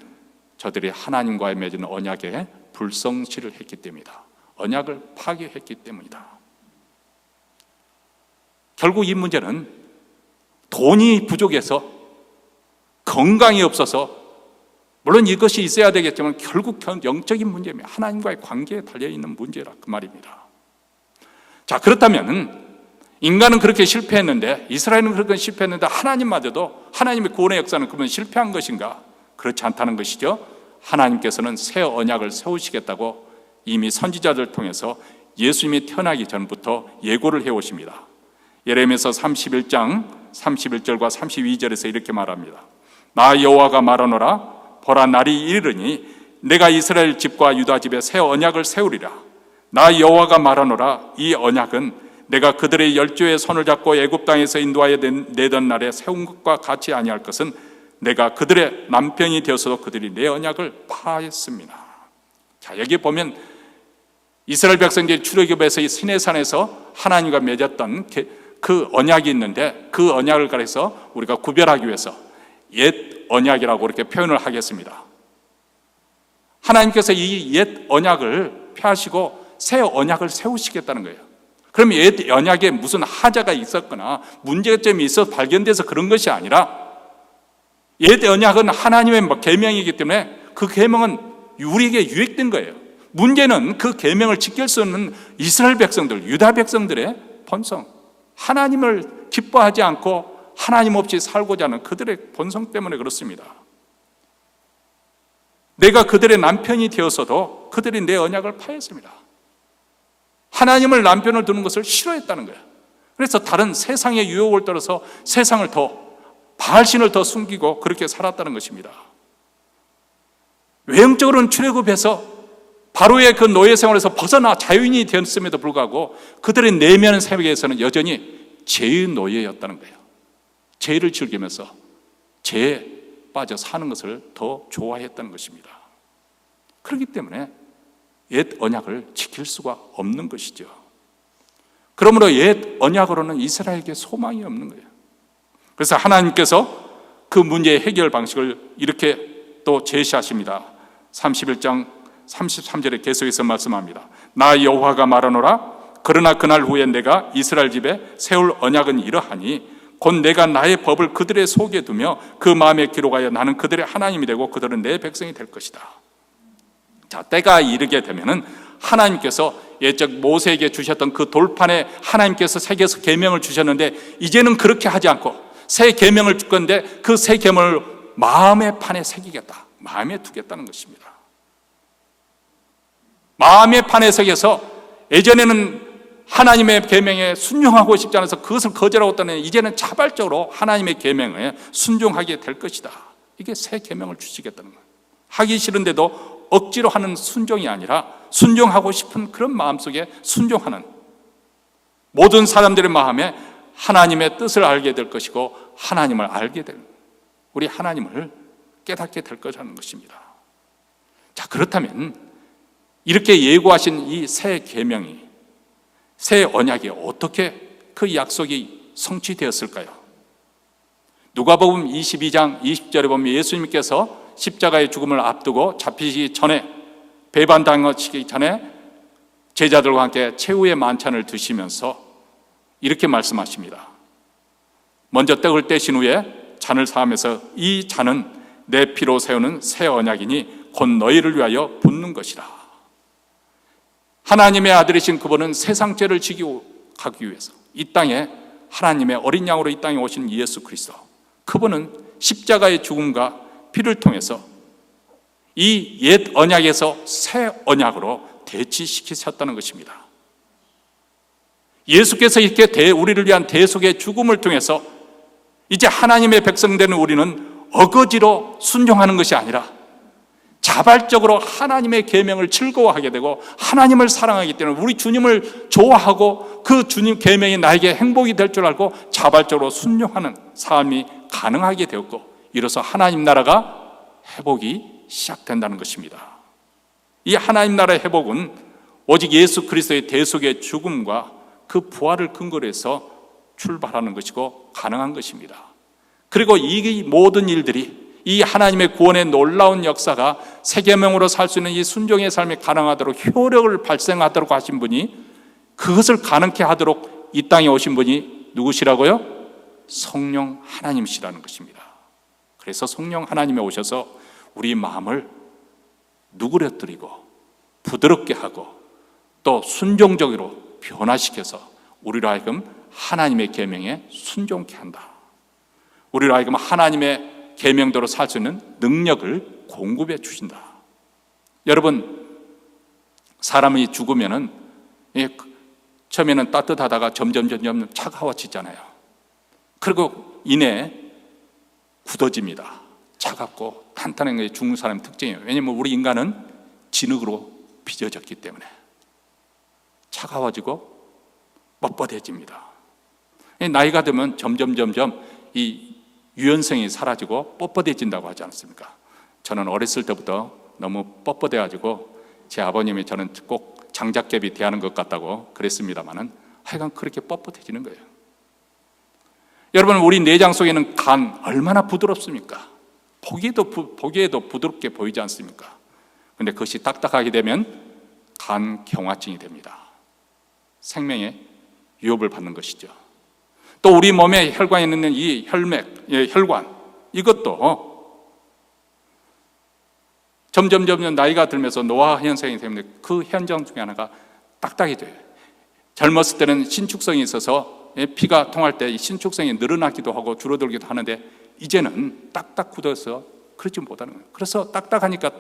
저들이 하나님과의 맺은 언약에 불성실을 했기 때문이다. 언약을 파괴했기 때문이다. 결국 이 문제는 돈이 부족해서, 건강이 없어서, 물론 이것이 있어야 되겠지만 결국 영적인 문제입니다. 하나님과의 관계에 달려있는 문제라 그 말입니다. 자, 그렇다면 인간은 그렇게 실패했는데, 이스라엘은 그렇게 실패했는데 하나님마저도, 하나님의 구원의 역사는 그러면 실패한 것인가? 그렇지 않다는 것이죠. 하나님께서는 새 언약을 세우시겠다고 이미 선지자들을 통해서 예수님이 태어나기 전부터 예고를 해오십니다. 예레미야서 31장 31절과 32절에서 이렇게 말합니다. 나 여호와가 말하노라. 보라, 날이 이르르니 내가 이스라엘 집과 유다 집에 새 언약을 세우리라. 나 여호와가 말하노라. 이 언약은 내가 그들의 열조의 손을 잡고 애굽 땅에서 인도하여 내던 날에 세운 것과 같이 아니할 것은 내가 그들의 남편이 되어서도 그들이 내 언약을 파했습니다. 자, 여기 보면 이스라엘 백성들이 출애굽에서 이 시내산에서 하나님과 맺었던 그 언약이 있는데, 그 언약을 가려서 우리가 구별하기 위해서 옛 언약이라고 이렇게 표현을 하겠습니다. 하나님께서 이 옛 언약을 폐하시고 새 언약을 세우시겠다는 거예요. 그럼 옛 언약에 무슨 하자가 있었거나 문제점이 있어 발견돼서 그런 것이 아니라, 옛 언약은 하나님의 계명이기 때문에 그 계명은 우리에게 유익된 거예요. 문제는 그 계명을 지킬 수 없는 이스라엘 백성들, 유다 백성들의 본성, 하나님을 기뻐하지 않고 하나님 없이 살고자 하는 그들의 본성 때문에 그렇습니다. 내가 그들의 남편이 되어서도 그들이 내 언약을 파했습니다. 하나님을 남편을 두는 것을 싫어했다는 거예요. 그래서 다른 세상의 유혹을 따라서 세상을 더, 바알신을 더 숨기고 그렇게 살았다는 것입니다. 외형적으로는 출애굽해서 바로의 그 노예 생활에서 벗어나 자유인이 되었음에도 불구하고 그들의 내면 세계에서는 여전히 죄의 노예였다는 거예요. 죄를 즐기면서 죄에 빠져 사는 것을 더 좋아했다는 것입니다. 그렇기 때문에 옛 언약을 지킬 수가 없는 것이죠. 그러므로 옛 언약으로는 이스라엘에게 소망이 없는 거예요. 그래서 하나님께서 그 문제의 해결 방식을 이렇게 또 제시하십니다. 31장 33절에 계속해서 말씀합니다. 나 여호와가 말하노라. 그러나 그날 후에 내가 이스라엘 집에 세울 언약은 이러하니 곧 내가 나의 법을 그들의 속에 두며 그 마음에 기록하여 나는 그들의 하나님이 되고 그들은 내 백성이 될 것이다. 자, 때가 이르게 되면은 하나님께서 옛적 모세에게 주셨던 그 돌판에 하나님께서 새겨서 계명을 주셨는데, 이제는 그렇게 하지 않고 새 계명을 줄 건데 그 새 계명을 마음의 판에 새기겠다. 마음에 두겠다는 것입니다. 마음의 판에 서서 예전에는 하나님의 계명에 순종하고 싶지 않아서 그것을 거절하고 있다는, 이제는 자발적으로 하나님의 계명에 순종하게 될 것이다. 이게 새 계명을 주시겠다는 거예요. 하기 싫은데도 억지로 하는 순종이 아니라 순종하고 싶은 그런 마음속에 순종하는, 모든 사람들의 마음에 하나님의 뜻을 알게 될 것이고 하나님을 알게 될, 우리 하나님을 깨닫게 될 거라는 것입니다. 자, 그렇다면 이렇게 예고하신 이 새 계명이, 새 언약이 어떻게 그 약속이 성취되었을까요? 누가복음 22장 20절에 보면 예수님께서 십자가의 죽음을 앞두고 잡히시기 전에, 배반당하시기 전에 제자들과 함께 최후의 만찬을 드시면서 이렇게 말씀하십니다. 먼저 떡을 떼신 후에 잔을 사하면서 이 잔은 내 피로 세우는 새 언약이니 곧 너희를 위하여 붓는 것이라. 하나님의 아들이신 그분은 세상 죄를 지기고 가기 위해서 이 땅에, 하나님의 어린 양으로 이 땅에 오신 예수 그리스도, 그분은 십자가의 죽음과 피를 통해서 이 옛 언약에서 새 언약으로 대치시키셨다는 것입니다. 예수께서 이렇게 우리를 위한 대속의 죽음을 통해서 이제 하나님의 백성 되는 우리는 어거지로 순종하는 것이 아니라 자발적으로 하나님의 계명을 즐거워하게 되고 하나님을 사랑하기 때문에 우리 주님을 좋아하고 그 주님 계명이 나에게 행복이 될 줄 알고 자발적으로 순종하는 삶이 가능하게 되었고, 이로써 하나님 나라가 회복이 시작된다는 것입니다. 이 하나님 나라의 회복은 오직 예수 그리스도의 대속의 죽음과 그 부활을 근거로 해서 출발하는 것이고 가능한 것입니다. 그리고 이 모든 일들이, 이 하나님의 구원의 놀라운 역사가 새 계명으로 살 수 있는 이 순종의 삶이 가능하도록, 효력을 발생하도록 하신 분이, 그것을 가능케 하도록 이 땅에 오신 분이 누구시라고요? 성령 하나님이시라는 것입니다. 그래서 성령 하나님이 오셔서 우리 마음을 누그러뜨리고 부드럽게 하고 또 순종적으로 변화시켜서 우리로 하여금 하나님의 계명에 순종케 한다. 우리로 하여금 하나님의 계명대로 살 수 있는 능력을 공급해 주신다. 여러분, 사람이 죽으면은 처음에는 따뜻하다가 점점 차가워지잖아요. 그리고 이내 굳어집니다. 차갑고 탄탄한 게 죽는 사람의 특징이에요. 왜냐하면 우리 인간은 진흙으로 빚어졌기 때문에 차가워지고 뻣뻣해집니다. 나이가 들면 점점 이 유연성이 사라지고 뻣뻣해진다고 하지 않습니까? 저는 어렸을 때부터 너무 뻣뻣해가지고 제 아버님이 저는 꼭 장작개비 대하는 것 같다고 그랬습니다만은 하여간 그렇게 뻣뻣해지는 거예요. 여러분, 우리 내장 속에는 간 얼마나 부드럽습니까? 보기에도 부드럽게 보이지 않습니까? 그런데 그것이 딱딱하게 되면 간 경화증이 됩니다. 생명에 위협을 받는 것이죠. 또 우리 몸에 혈관에 있는 이 혈맥, 혈관, 이것도 점점 나이가 들면서 노화 현상이 때문에 그 현상 중에 하나가 딱딱해져요. 젊었을 때는 신축성이 있어서 피가 통할 때 이 신축성이 늘어나기도 하고 줄어들기도 하는데 이제는 딱딱 굳어서 그렇지 못하는 거예요. 그래서 딱딱하니까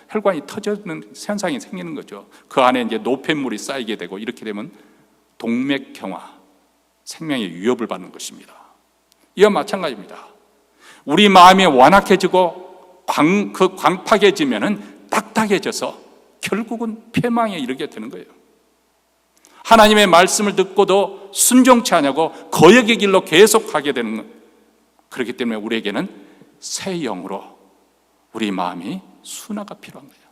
혈관이 터지는 현상이 생기는 거죠. 그 안에 이제 노폐물이 쌓이게 되고 이렇게 되면 동맥경화, 생명의 위협을 받는 것입니다. 이와 마찬가지입니다. 우리 마음이 완악해지고 광팍해지면은 딱딱해져서 결국은 폐망에 이르게 되는 거예요. 하나님의 말씀을 듣고도 순종치 않냐고 거역의 길로 계속 가게 되는 것. 그렇기 때문에 우리에게는 새 영으로 우리 마음이 순화가 필요한 거예요.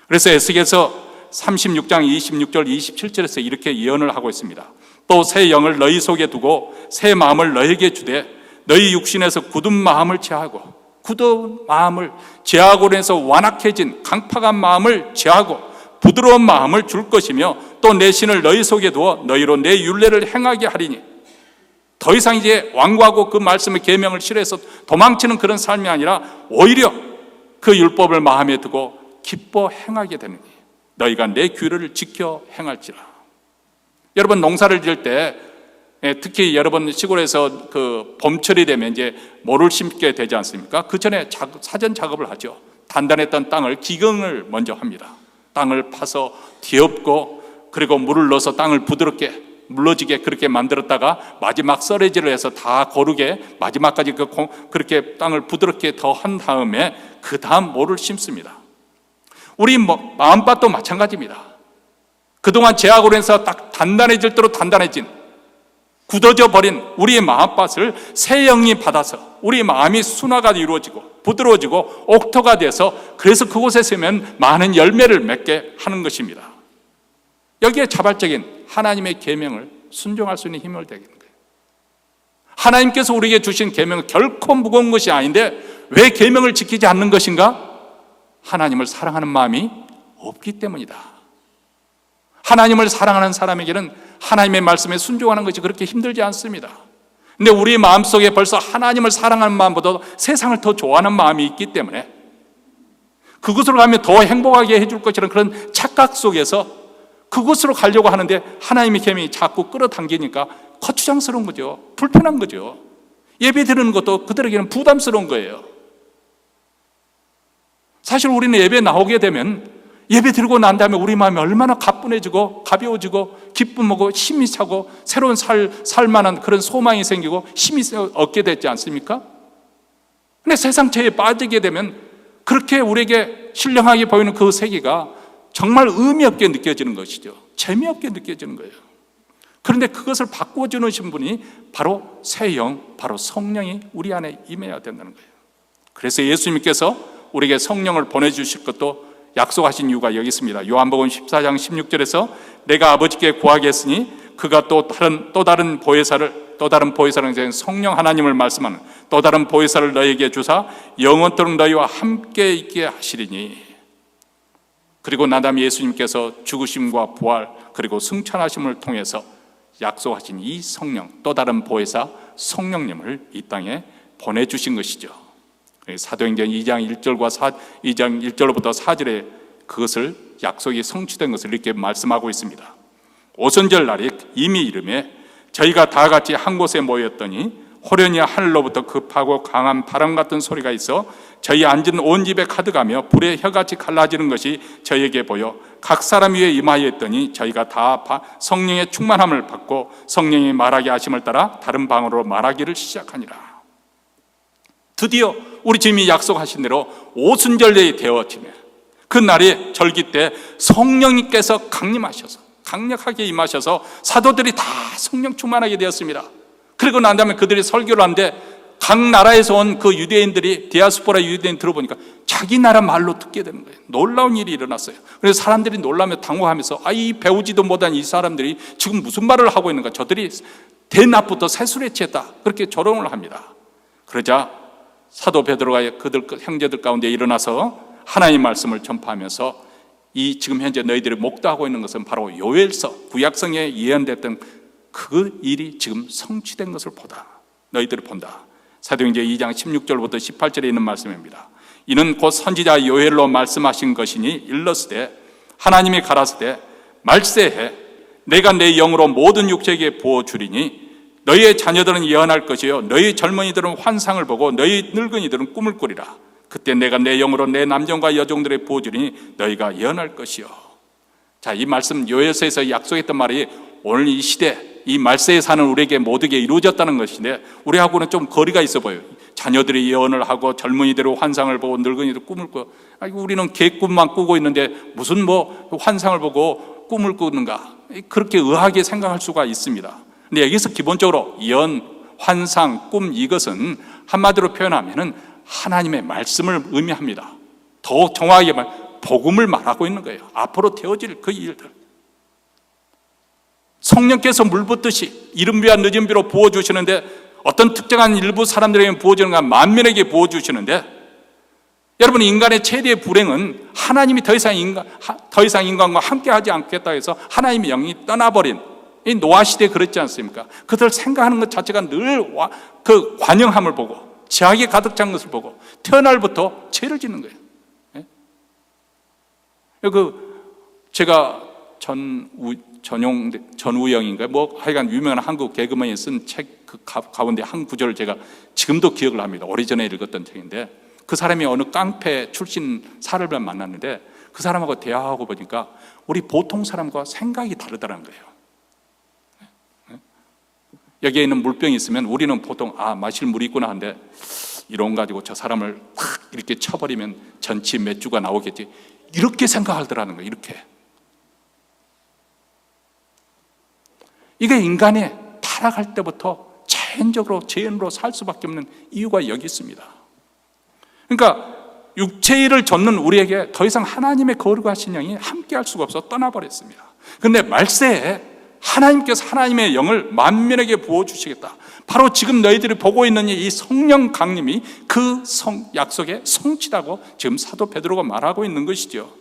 그래서 에스겔서 36장 26절 27절에서 이렇게 예언을 하고 있습니다. 또 새 영을 너희 속에 두고 새 마음을 너희에게 주되 너희 육신에서 굳은 마음을 제하고, 굳은 마음을 제하고 해서 완악해진 강팍한 마음을 제하고 부드러운 마음을 줄 것이며 또 내 신을 너희 속에 두어 너희로 내 율례를 행하게 하리니, 더 이상 이제 완고하고 그 말씀의 계명을 싫어해서 도망치는 그런 삶이 아니라 오히려 그 율법을 마음에 두고 기뻐 행하게 되느니 너희가 내 규례를 지켜 행할지라. 여러분, 농사를 지을 때 특히 여러분 시골에서 그 봄철이 되면 이제 모를 심게 되지 않습니까? 그 전에 사전 작업을 하죠. 단단했던 땅을 기경을 먼저 합니다. 땅을 파서 뒤엎고 그리고 물을 넣어서 땅을 부드럽게 물러지게 그렇게 만들었다가 마지막 썰어질을 해서 다 고르게 마지막까지 그렇게 땅을 부드럽게 더 한 다음에 그 다음 모를 심습니다. 우리 마음밭도 마찬가지입니다. 그동안 죄악으로 해서 딱 단단해질 대로 단단해진 굳어져 버린 우리의 마음밭을 새 영이 받아서 우리의 마음이 순화가 이루어지고 부드러워지고 옥토가 돼서 그래서 그곳에 서면 많은 열매를 맺게 하는 것입니다. 여기에 자발적인 하나님의 계명을 순종할 수 있는 힘을 되는 거예요. 하나님께서 우리에게 주신 계명은 결코 무거운 것이 아닌데 왜 계명을 지키지 않는 것인가? 하나님을 사랑하는 마음이 없기 때문이다. 하나님을 사랑하는 사람에게는 하나님의 말씀에 순종하는 것이 그렇게 힘들지 않습니다. 근데 우리 마음속에 벌써 하나님을 사랑하는 마음보다 세상을 더 좋아하는 마음이 있기 때문에 그곳으로 가면 더 행복하게 해줄 것이라는 그런 착각 속에서 그곳으로 가려고 하는데 하나님의 계명이 자꾸 끌어당기니까 거추장스러운 거죠. 불편한 거죠. 예배 드리는 것도 그들에게는 부담스러운 거예요. 사실 우리는 예배 나오게 되면 예배 드리고 난 다음에 우리 마음이 얼마나 가뿐해지고 가벼워지고 기쁨하고 힘이 차고 새로운 살만한 그런 소망이 생기고 힘이 얻게 됐지 않습니까? 근데 세상 죄에 빠지게 되면 그렇게 우리에게 신령하게 보이는 그 세계가 정말 의미 없게 느껴지는 것이죠. 재미없게 느껴지는 거예요. 그런데 그것을 바꿔주신 분이 바로 새 영, 바로 성령이 우리 안에 임해야 된다는 거예요. 그래서 예수님께서 우리에게 성령을 보내주실 것도 약속하신 이유가 여기 있습니다. 요한복음 14장 16절에서 내가 아버지께 구하겠으니 그가 또 다른 보혜사를 성령 하나님을 말씀하는 또 다른 보혜사를 너에게 주사 영원토록 너희와 함께 있게 하시리니. 그리고 나다음 예수님께서 죽으심과 부활 그리고 승천하심을 통해서 약속하신 이 성령, 또 다른 보혜사 성령님을 이 땅에 보내주신 것이죠. 사도행전 2장 1절로부터 4절에 그것을 약속이 성취된 것을 이렇게 말씀하고 있습니다. 오순절 날이 이미 이르매 저희가 다 같이 한 곳에 모였더니 호련히 하늘로부터 급하고 강한 바람 같은 소리가 있어 저희 앉은 온 집에 가득하며 불의 혀같이 갈라지는 것이 저희에게 보여 각 사람 위에 임하였더니 저희가 다 성령의 충만함을 받고 성령이 말하게 하심을 따라 다른 방언으로 말하기를 시작하니라. 드디어 우리 주님이 약속하신 대로 오순절날이 되어지면 그 날이 절기 때 성령님께서 강력하게 임하셔서 사도들이 다 성령 충만하게 되었습니다. 그리고 난 다음에 그들이 설교를 하는데 각 나라에서 온 그 유대인들이 디아스포라 유대인 들어보니까 자기 나라 말로 듣게 되는 거예요. 놀라운 일이 일어났어요. 그래서 사람들이 놀라며 당황하면서 이 배우지도 못한 이 사람들이 지금 무슨 말을 하고 있는가. 저들이 대낮부터 새술에 취했다. 그렇게 조롱을 합니다. 그러자 사도 베드로가 그들 형제들 가운데 일어나서 하나님의 말씀을 전파하면서 이 지금 현재 너희들이 목도하고 있는 것은 바로 요엘서 구약성에 예언됐던 그 일이 지금 성취된 것을 너희들이 본다. 사도행전 2장 16절부터 18절에 있는 말씀입니다. 이는 곧 선지자 요엘로 말씀하신 것이니 일렀으되 하나님이 가라사대 말세해 내가 내 영으로 모든 육체에게 부어주리니 너희의 자녀들은 예언할 것이요 너희 젊은이들은 환상을 보고 너희 늙은이들은 꿈을 꾸리라. 그때 내가 내 영으로 내 남종과 여종들의 부어주리니 너희가 예언할 것이요. 자, 이 말씀 요엘서에서 약속했던 말이 오늘 이 시대 이 말세에 사는 우리에게 모두에게 이루어졌다는 것인데 우리하고는 좀 거리가 있어 보여요. 자녀들이 예언을 하고 젊은이들은 환상을 보고 늙은이들 꿈을 꾸고 우리는 개꿈만 꾸고 있는데 무슨 환상을 보고 꿈을 꾸는가. 그렇게 의아하게 생각할 수가 있습니다. 근데 여기서 기본적으로 예언, 환상, 꿈 이것은 한마디로 표현하면은 하나님의 말씀을 의미합니다. 더욱 정확하게 복음을 말하고 있는 거예요. 앞으로 되어질 그 일들. 성령께서 물 붓듯이 이른 비와 늦은 비로 부어주시는데 어떤 특정한 일부 사람들에게 부어주는 건 만민에게 부어주시는데 여러분 인간의 최대의 불행은 하나님이 더 이상 인간과 함께하지 않겠다 해서 하나님의 영이 떠나버린 이 노아 시대에 그랬지 않습니까? 그들 생각하는 것 자체가 늘 그 관영함을 보고 죄악이 가득 찬 것을 보고 태어날부터 죄를 짓는 거예요. 제가 전우영인가 뭐 하여간 유명한 한국 개그맨이 쓴 책 그 가운데 한 구절을 제가 지금도 기억을 합니다. 오래전에 읽었던 책인데, 그 사람이 어느 깡패 출신 사람을 만났는데 그 사람하고 대화하고 보니까 우리 보통 사람과 생각이 다르다는 거예요. 여기에 있는 물병이 있으면 우리는 보통 마실 물이 있구나 하는데, 이런 가지고 저 사람을 탁 이렇게 쳐버리면 전치 몇 주가 나오겠지, 이렇게 생각하더라는 거예요. 이렇게. 이게 인간이 타락할 때부터 자연적으로 죄인으로 살 수밖에 없는 이유가 여기 있습니다. 그러니까 육체를 좇는 우리에게 더 이상 하나님의 거룩하신 영이 함께할 수가 없어 떠나버렸습니다. 그런데 말세에 하나님께서 하나님의 영을 만민에게 부어주시겠다, 바로 지금 너희들이 보고 있는 이 성령 강림이 그 약속의 성취라고 지금 사도 베드로가 말하고 있는 것이죠.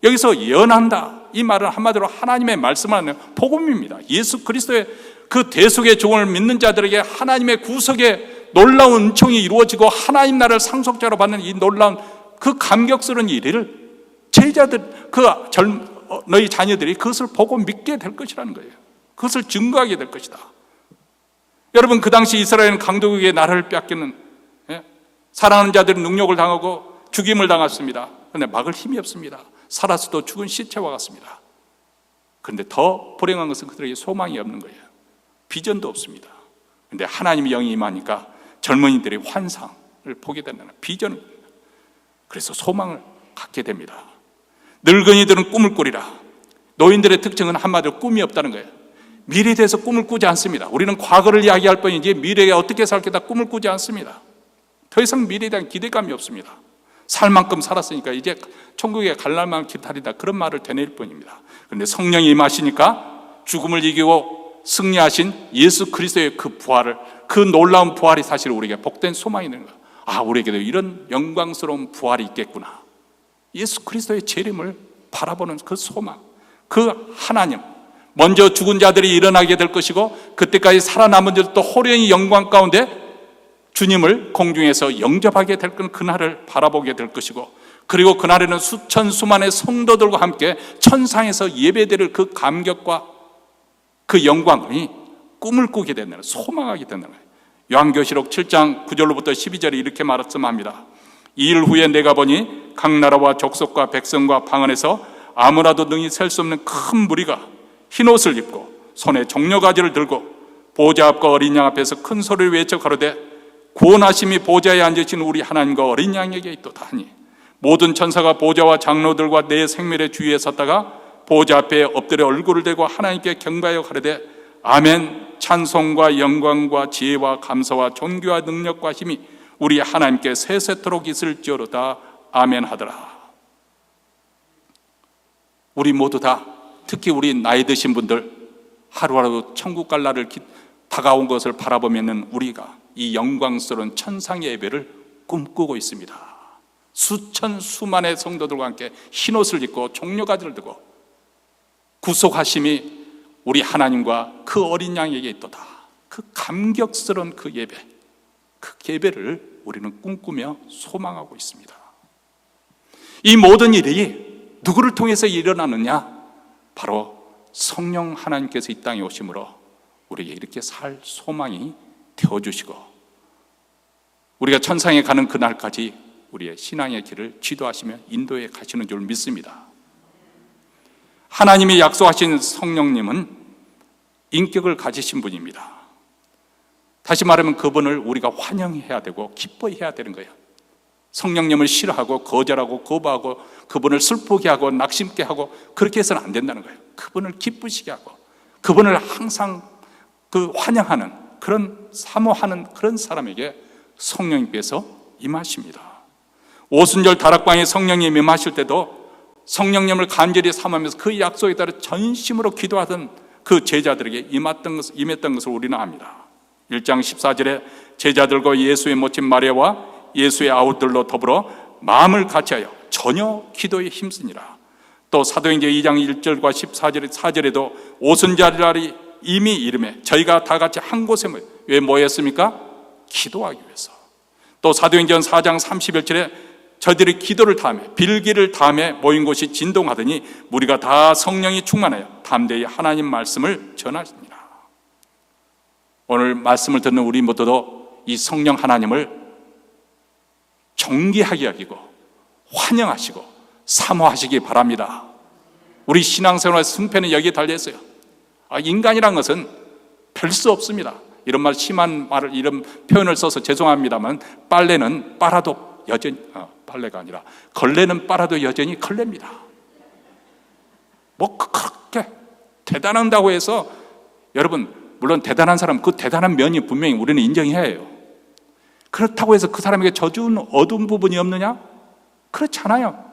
여기서 예언한다, 이 말은 한마디로 하나님의 말씀을 하는 복음입니다. 예수 그리스도의 그 대속의 종을 믿는 자들에게 하나님의 구속의 놀라운 은총이 이루어지고 하나님 나라를 상속자로 받는 이 놀라운 그 감격스러운 일을 제자들, 너희 자녀들이 그것을 보고 믿게 될 것이라는 거예요. 그것을 증거하게 될 것이다. 여러분, 그 당시 이스라엘은 강도국의 나라를 빼앗기는, 사랑하는 자들은 능욕을 당하고 죽임을 당했습니다. 그런데 막을 힘이 없습니다. 살아서도 죽은 시체와 같습니다. 그런데 더 불행한 것은 그들에게 소망이 없는 거예요. 비전도 없습니다. 그런데 하나님의 영이 임하니까 젊은이들이 환상을 보게 된다는 비전을, 그래서 소망을 갖게 됩니다. 늙은이들은 꿈을 꾸리라. 노인들의 특징은 한마디로 꿈이 없다는 거예요. 미래에 대해서 꿈을 꾸지 않습니다. 우리는 과거를 이야기할 뿐이지 미래에 어떻게 살겠다 꿈을 꾸지 않습니다. 더 이상 미래에 대한 기대감이 없습니다. 살 만큼 살았으니까 이제 천국에 갈 날만 기다리다, 그런 말을 되뇌일 뿐입니다. 그런데 성령이 임하시니까 죽음을 이기고 승리하신 예수 그리스도의 그 부활을, 그 놀라운 부활이 사실 우리에게 복된 소망이 되는 거예요. 우리에게도 이런 영광스러운 부활이 있겠구나. 예수 그리스도의 재림을 바라보는 그 소망, 그 하나님, 먼저 죽은 자들이 일어나게 될 것이고 그때까지 살아남은 자들도 호련히 영광 가운데 주님을 공중에서 영접하게 될 그날을 바라보게 될 것이고, 그리고 그날에는 수천 수만의 성도들과 함께 천상에서 예배드릴 그 감격과 그 영광이 꿈을 꾸게 된다는, 소망하게 된다는 거예요. 요한계시록 7장 9절로부터 12절에 이렇게 말씀합니다. 이 일 후에 내가 보니 각 나라와 족속과 백성과 방언에서 아무라도 능히 셀 수 없는 큰 무리가 흰 옷을 입고 손에 종려가지를 들고 보좌 앞과 어린 양 앞에서 큰 소리를 외쳐 가로되 구원하심이 보좌에 앉으신 우리 하나님과 어린 양에게 있도다 하니, 모든 천사가 보좌와 장로들과 내 생명의 주위에 섰다가 보좌 앞에 엎드려 얼굴을 대고 하나님께 경배하여 가로되 아멘, 찬송과 영광과 지혜와 감사와 존귀와 능력과 힘이 우리 하나님께 세세토록 있을지어로다 아멘 하더라. 우리 모두 다, 특히 우리 나이 드신 분들, 하루하루 천국 갈 날을 다가온 것을 바라보면 우리가 이 영광스러운 천상의 예배를 꿈꾸고 있습니다. 수천 수만의 성도들과 함께 흰옷을 입고 종려가지를 들고 구속하심이 우리 하나님과 그 어린 양에게 있도다. 그 감격스러운 그 예배, 그 예배를 우리는 꿈꾸며 소망하고 있습니다. 이 모든 일이 누구를 통해서 일어나느냐? 바로 성령 하나님께서 이 땅에 오심으로 우리에게 이렇게 살 소망이 되어주시고, 우리가 천상에 가는 그날까지 우리의 신앙의 길을 지도하시며 인도해 가시는 줄 믿습니다. 하나님이 약속하신 성령님은 인격을 가지신 분입니다. 다시 말하면 그분을 우리가 환영해야 되고 기뻐해야 되는 거예요. 성령님을 싫어하고 거절하고 거부하고 그분을 슬프게 하고 낙심케 하고 그렇게 해서는 안 된다는 거예요. 그분을 기쁘시게 하고 그분을 항상 그 환영하는, 그런 사모하는 그런 사람에게 성령님께서 임하십니다. 오순절 다락방에 성령님이 임하실 때도 성령님을 간절히 사모하면서 그 약속에 따라 전심으로 기도하던 그 제자들에게 임했던 것을 우리는 압니다. 1장 14절에 제자들과 예수의 모친 마리아와 예수의 아우들로 더불어 마음을 같이하여 전혀 기도에 힘쓰니라. 또 사도행전 2장 1절과 14절에도 오순절날이 이미 이름에 저희가 다 같이 한 곳에 왜 모였습니까? 기도하기 위해서. 또 사도행전 4장 31절에 저들이 기도를 다하며 빌기를 다하며 모인 곳이 진동하더니 무리가 다 성령이 충만하여 담대히 하나님 말씀을 전하십니다. 오늘 말씀을 듣는 우리 모두도 이 성령 하나님을 존귀하게 여기고 환영하시고 사모하시기 바랍니다. 우리 신앙생활의 승패는 여기에 달려있어요. 인간이란 것은 별 수 없습니다. 이런 말, 심한 말을, 이런 표현을 써서 죄송합니다만, 빨래는 빨아도 여전히, 빨래가 아니라 걸레는 빨아도 여전히 걸레입니다. 뭐 그렇게 대단한다고 해서, 여러분 물론 대단한 사람, 그 대단한 면이 분명히 우리는 인정해야 해요. 그렇다고 해서 그 사람에게 저주는 어두운 부분이 없느냐? 그렇지 않아요.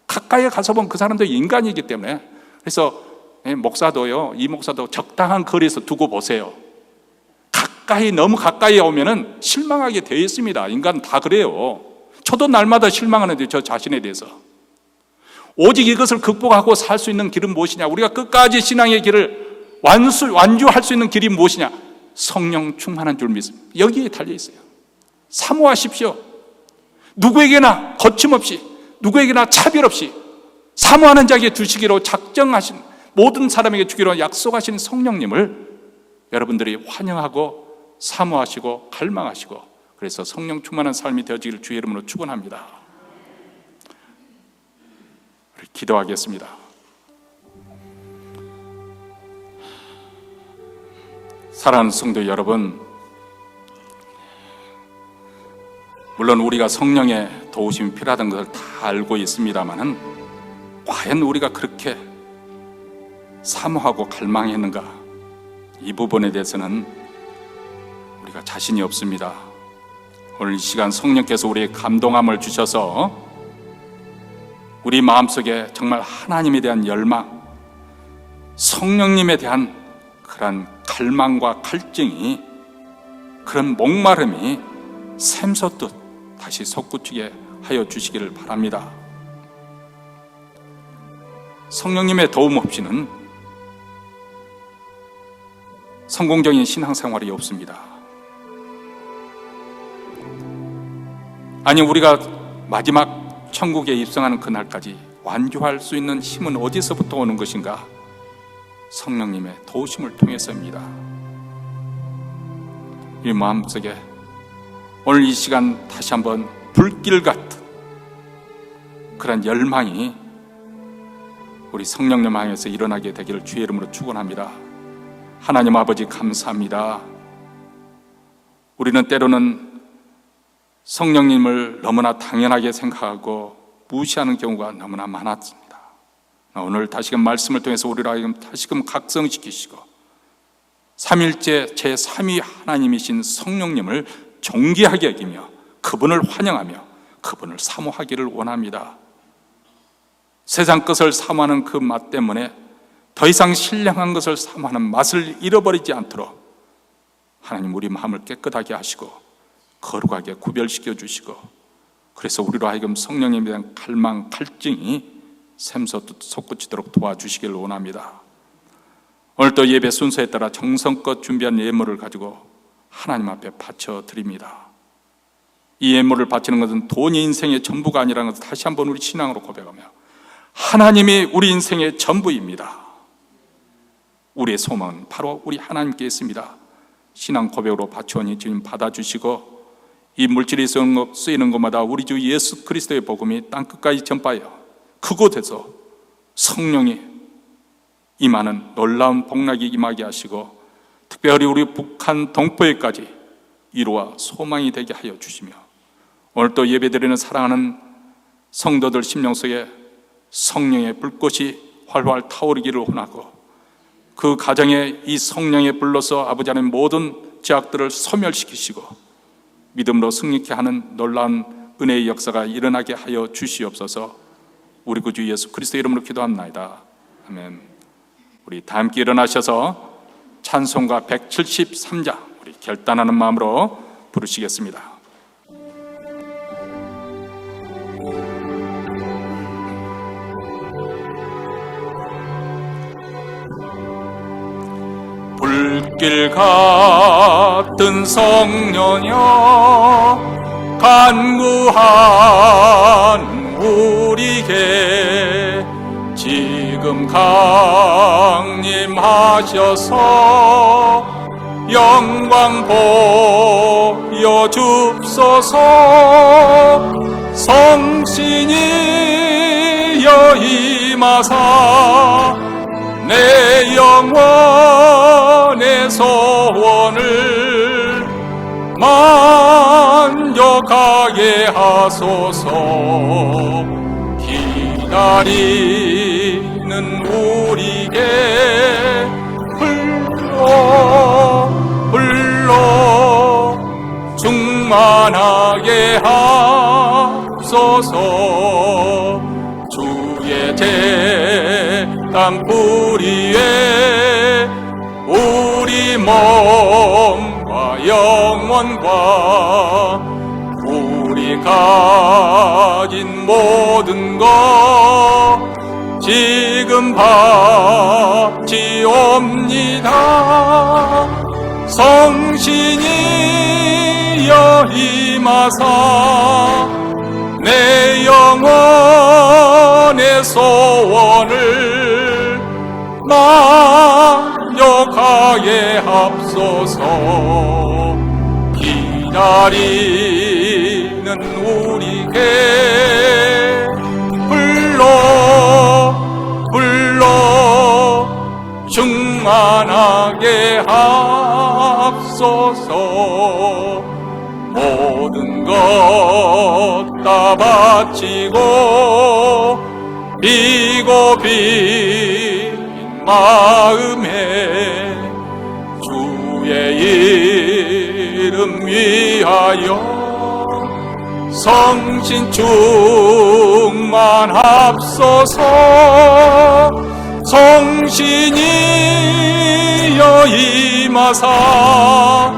가까이 가서 보면 그 사람도 인간이기 때문에. 그래서 목사도요, 이 목사도 적당한 거리에서 두고 보세요. 너무 가까이 오면은 실망하게 되어 있습니다. 인간은 다 그래요. 저도 날마다 실망하는데, 저 자신에 대해서. 오직 이것을 극복하고 살 수 있는 길은 무엇이냐? 우리가 끝까지 신앙의 길을 완주할 수 있는 길이 무엇이냐? 성령 충만한 줄 믿습니다. 여기에 달려 있어요. 사모하십시오. 누구에게나 거침없이, 누구에게나 차별 없이 사모하는 자에게 주시기로 작정하신, 모든 사람에게 주기로 약속하신 성령님을 여러분들이 환영하고 사모하시고 갈망하시고, 그래서 성령 충만한 삶이 되어지기를 주의 이름으로 축원합니다. 우리 기도하겠습니다. 사랑하는 성도 여러분, 물론 우리가 성령의 도우심이 필요하다는 것을 다 알고 있습니다만은, 과연 우리가 그렇게 사모하고 갈망했는가? 이 부분에 대해서는 우리가 자신이 없습니다. 오늘 이 시간 성령께서 우리의 감동함을 주셔서 우리 마음속에 정말 하나님에 대한 열망, 성령님에 대한 그런 갈망과 갈증이, 그런 목마름이 샘솟듯 다시 솟구치게 하여 주시기를 바랍니다. 성령님의 도움 없이는 성공적인 신앙생활이 없습니다. 아니, 우리가 마지막 천국에 입성하는 그날까지 완주할 수 있는 힘은 어디서부터 오는 것인가? 성령님의 도우심을 통해서입니다. 이 마음속에 오늘 이 시간 다시 한번 불길 같은 그런 열망이 우리 성령님 향해서 일어나게 되기를 주의 이름으로 축원합니다. 하나님 아버지, 감사합니다. 우리는 때로는 성령님을 너무나 당연하게 생각하고 무시하는 경우가 너무나 많았습니다. 오늘 다시금 말씀을 통해서 우리를 하여금 다시금 각성시키시고 삼일째 제3위 하나님이신 성령님을 존귀하게 여기며 그분을 환영하며 그분을 사모하기를 원합니다. 세상 것을 사모하는 그 맛 때문에 더 이상 신령한 것을 사모하는 맛을 잃어버리지 않도록 하나님 우리 마음을 깨끗하게 하시고 거룩하게 구별시켜 주시고, 그래서 우리로 하여금 성령님에 대한 갈망, 갈증이 샘솟듯 솟구치도록 도와주시길 원합니다. 오늘도 예배 순서에 따라 정성껏 준비한 예물을 가지고 하나님 앞에 바쳐드립니다. 이 예물을 바치는 것은 돈이 인생의 전부가 아니라는 것을 다시 한번 우리 신앙으로 고백하며, 하나님이 우리 인생의 전부입니다. 우리의 소망은 바로 우리 하나님께 있습니다. 신앙 고백으로 바치오니 주님 받아주시고, 이 물질이 쓰이는 곳마다 우리 주 예수 그리스도의 복음이 땅끝까지 전파하여 그곳에서 성령이 임하는 놀라운 복락이 임하게 하시고, 특별히 우리 북한 동포에까지 위로와 소망이 되게 하여 주시며, 오늘 또 예배드리는 사랑하는 성도들 심령 속에 성령의 불꽃이 활활 타오르기를 원하고, 그 가정에 이 성령의 불로서 아버지 하나님 모든 죄악들을 소멸시키시고 믿음으로 승리케 하는 놀라운 은혜의 역사가 일어나게 하여 주시옵소서. 우리 구주 예수 그리스도의 이름으로 기도합나이다. 아멘. 우리 다 함께 일어나셔서 찬송가 173장 우리 결단하는 마음으로 부르시겠습니다. 불길 같은 성령여 간구한 우리에게 지금 강림하셔서 영광 보여줍소서. 성신이여 임하사 내 영혼의 소원을 만족하게 하소서. 기다리는 우리에게 불러 충만하게 하소서. 주의 재단 뿌리에 우리 몸과 영혼과 우리 가진 모든 것 지금 바치옵니다. 성신이여 임하사 내 영혼의 소원을 만족하게 합소서. 기다리는 우리에게 불러 충만하게 합소서. 모든 것 다 바치고 비고 빈 마음에 주의 이름 위하여 성신 충만합소서. 성신이여 임하사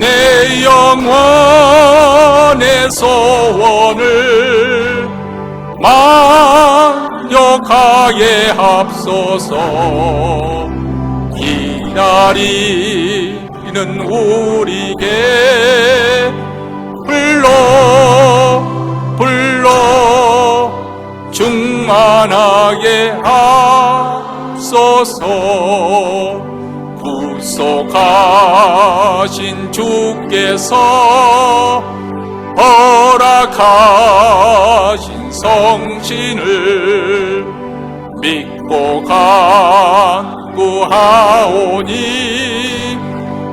내 영혼의 소원을 만족하게 합소서. 기다리는 우리에게 불러 충만하게 합소서. 구속하신 주께서 허락하신 성신을 믿고 간구하오니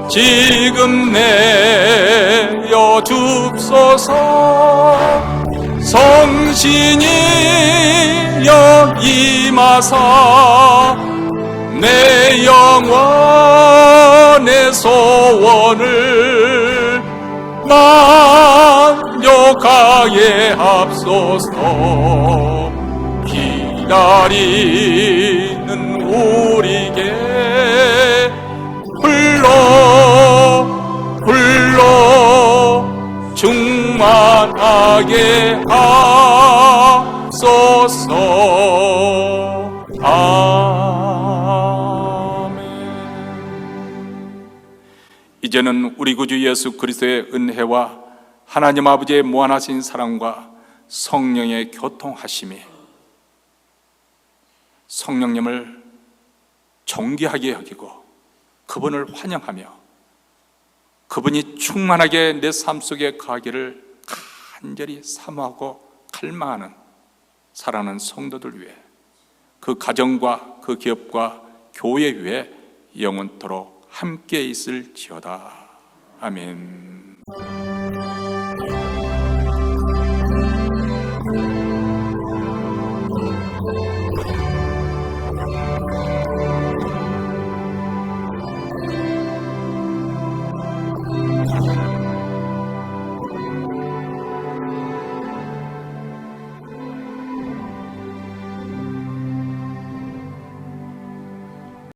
지금 내어 줍소서. 성신이여 임하사 내 영혼의 소원을 만족하게 합소서. 기다리는 우리에게 불러 충만하게 합소서. 이제는 우리 구주 예수 그리스도의 은혜와 하나님 아버지의 무한하신 사랑과 성령의 교통하심이 성령님을 존귀하게 여기고 그분을 환영하며 그분이 충만하게 내 삶 속에 가기를 간절히 사모하고 갈망하는 사랑하는 성도들 위해 그 가정과 그 기업과 교회 위에 영원토록 함께 있을지어다. 아멘.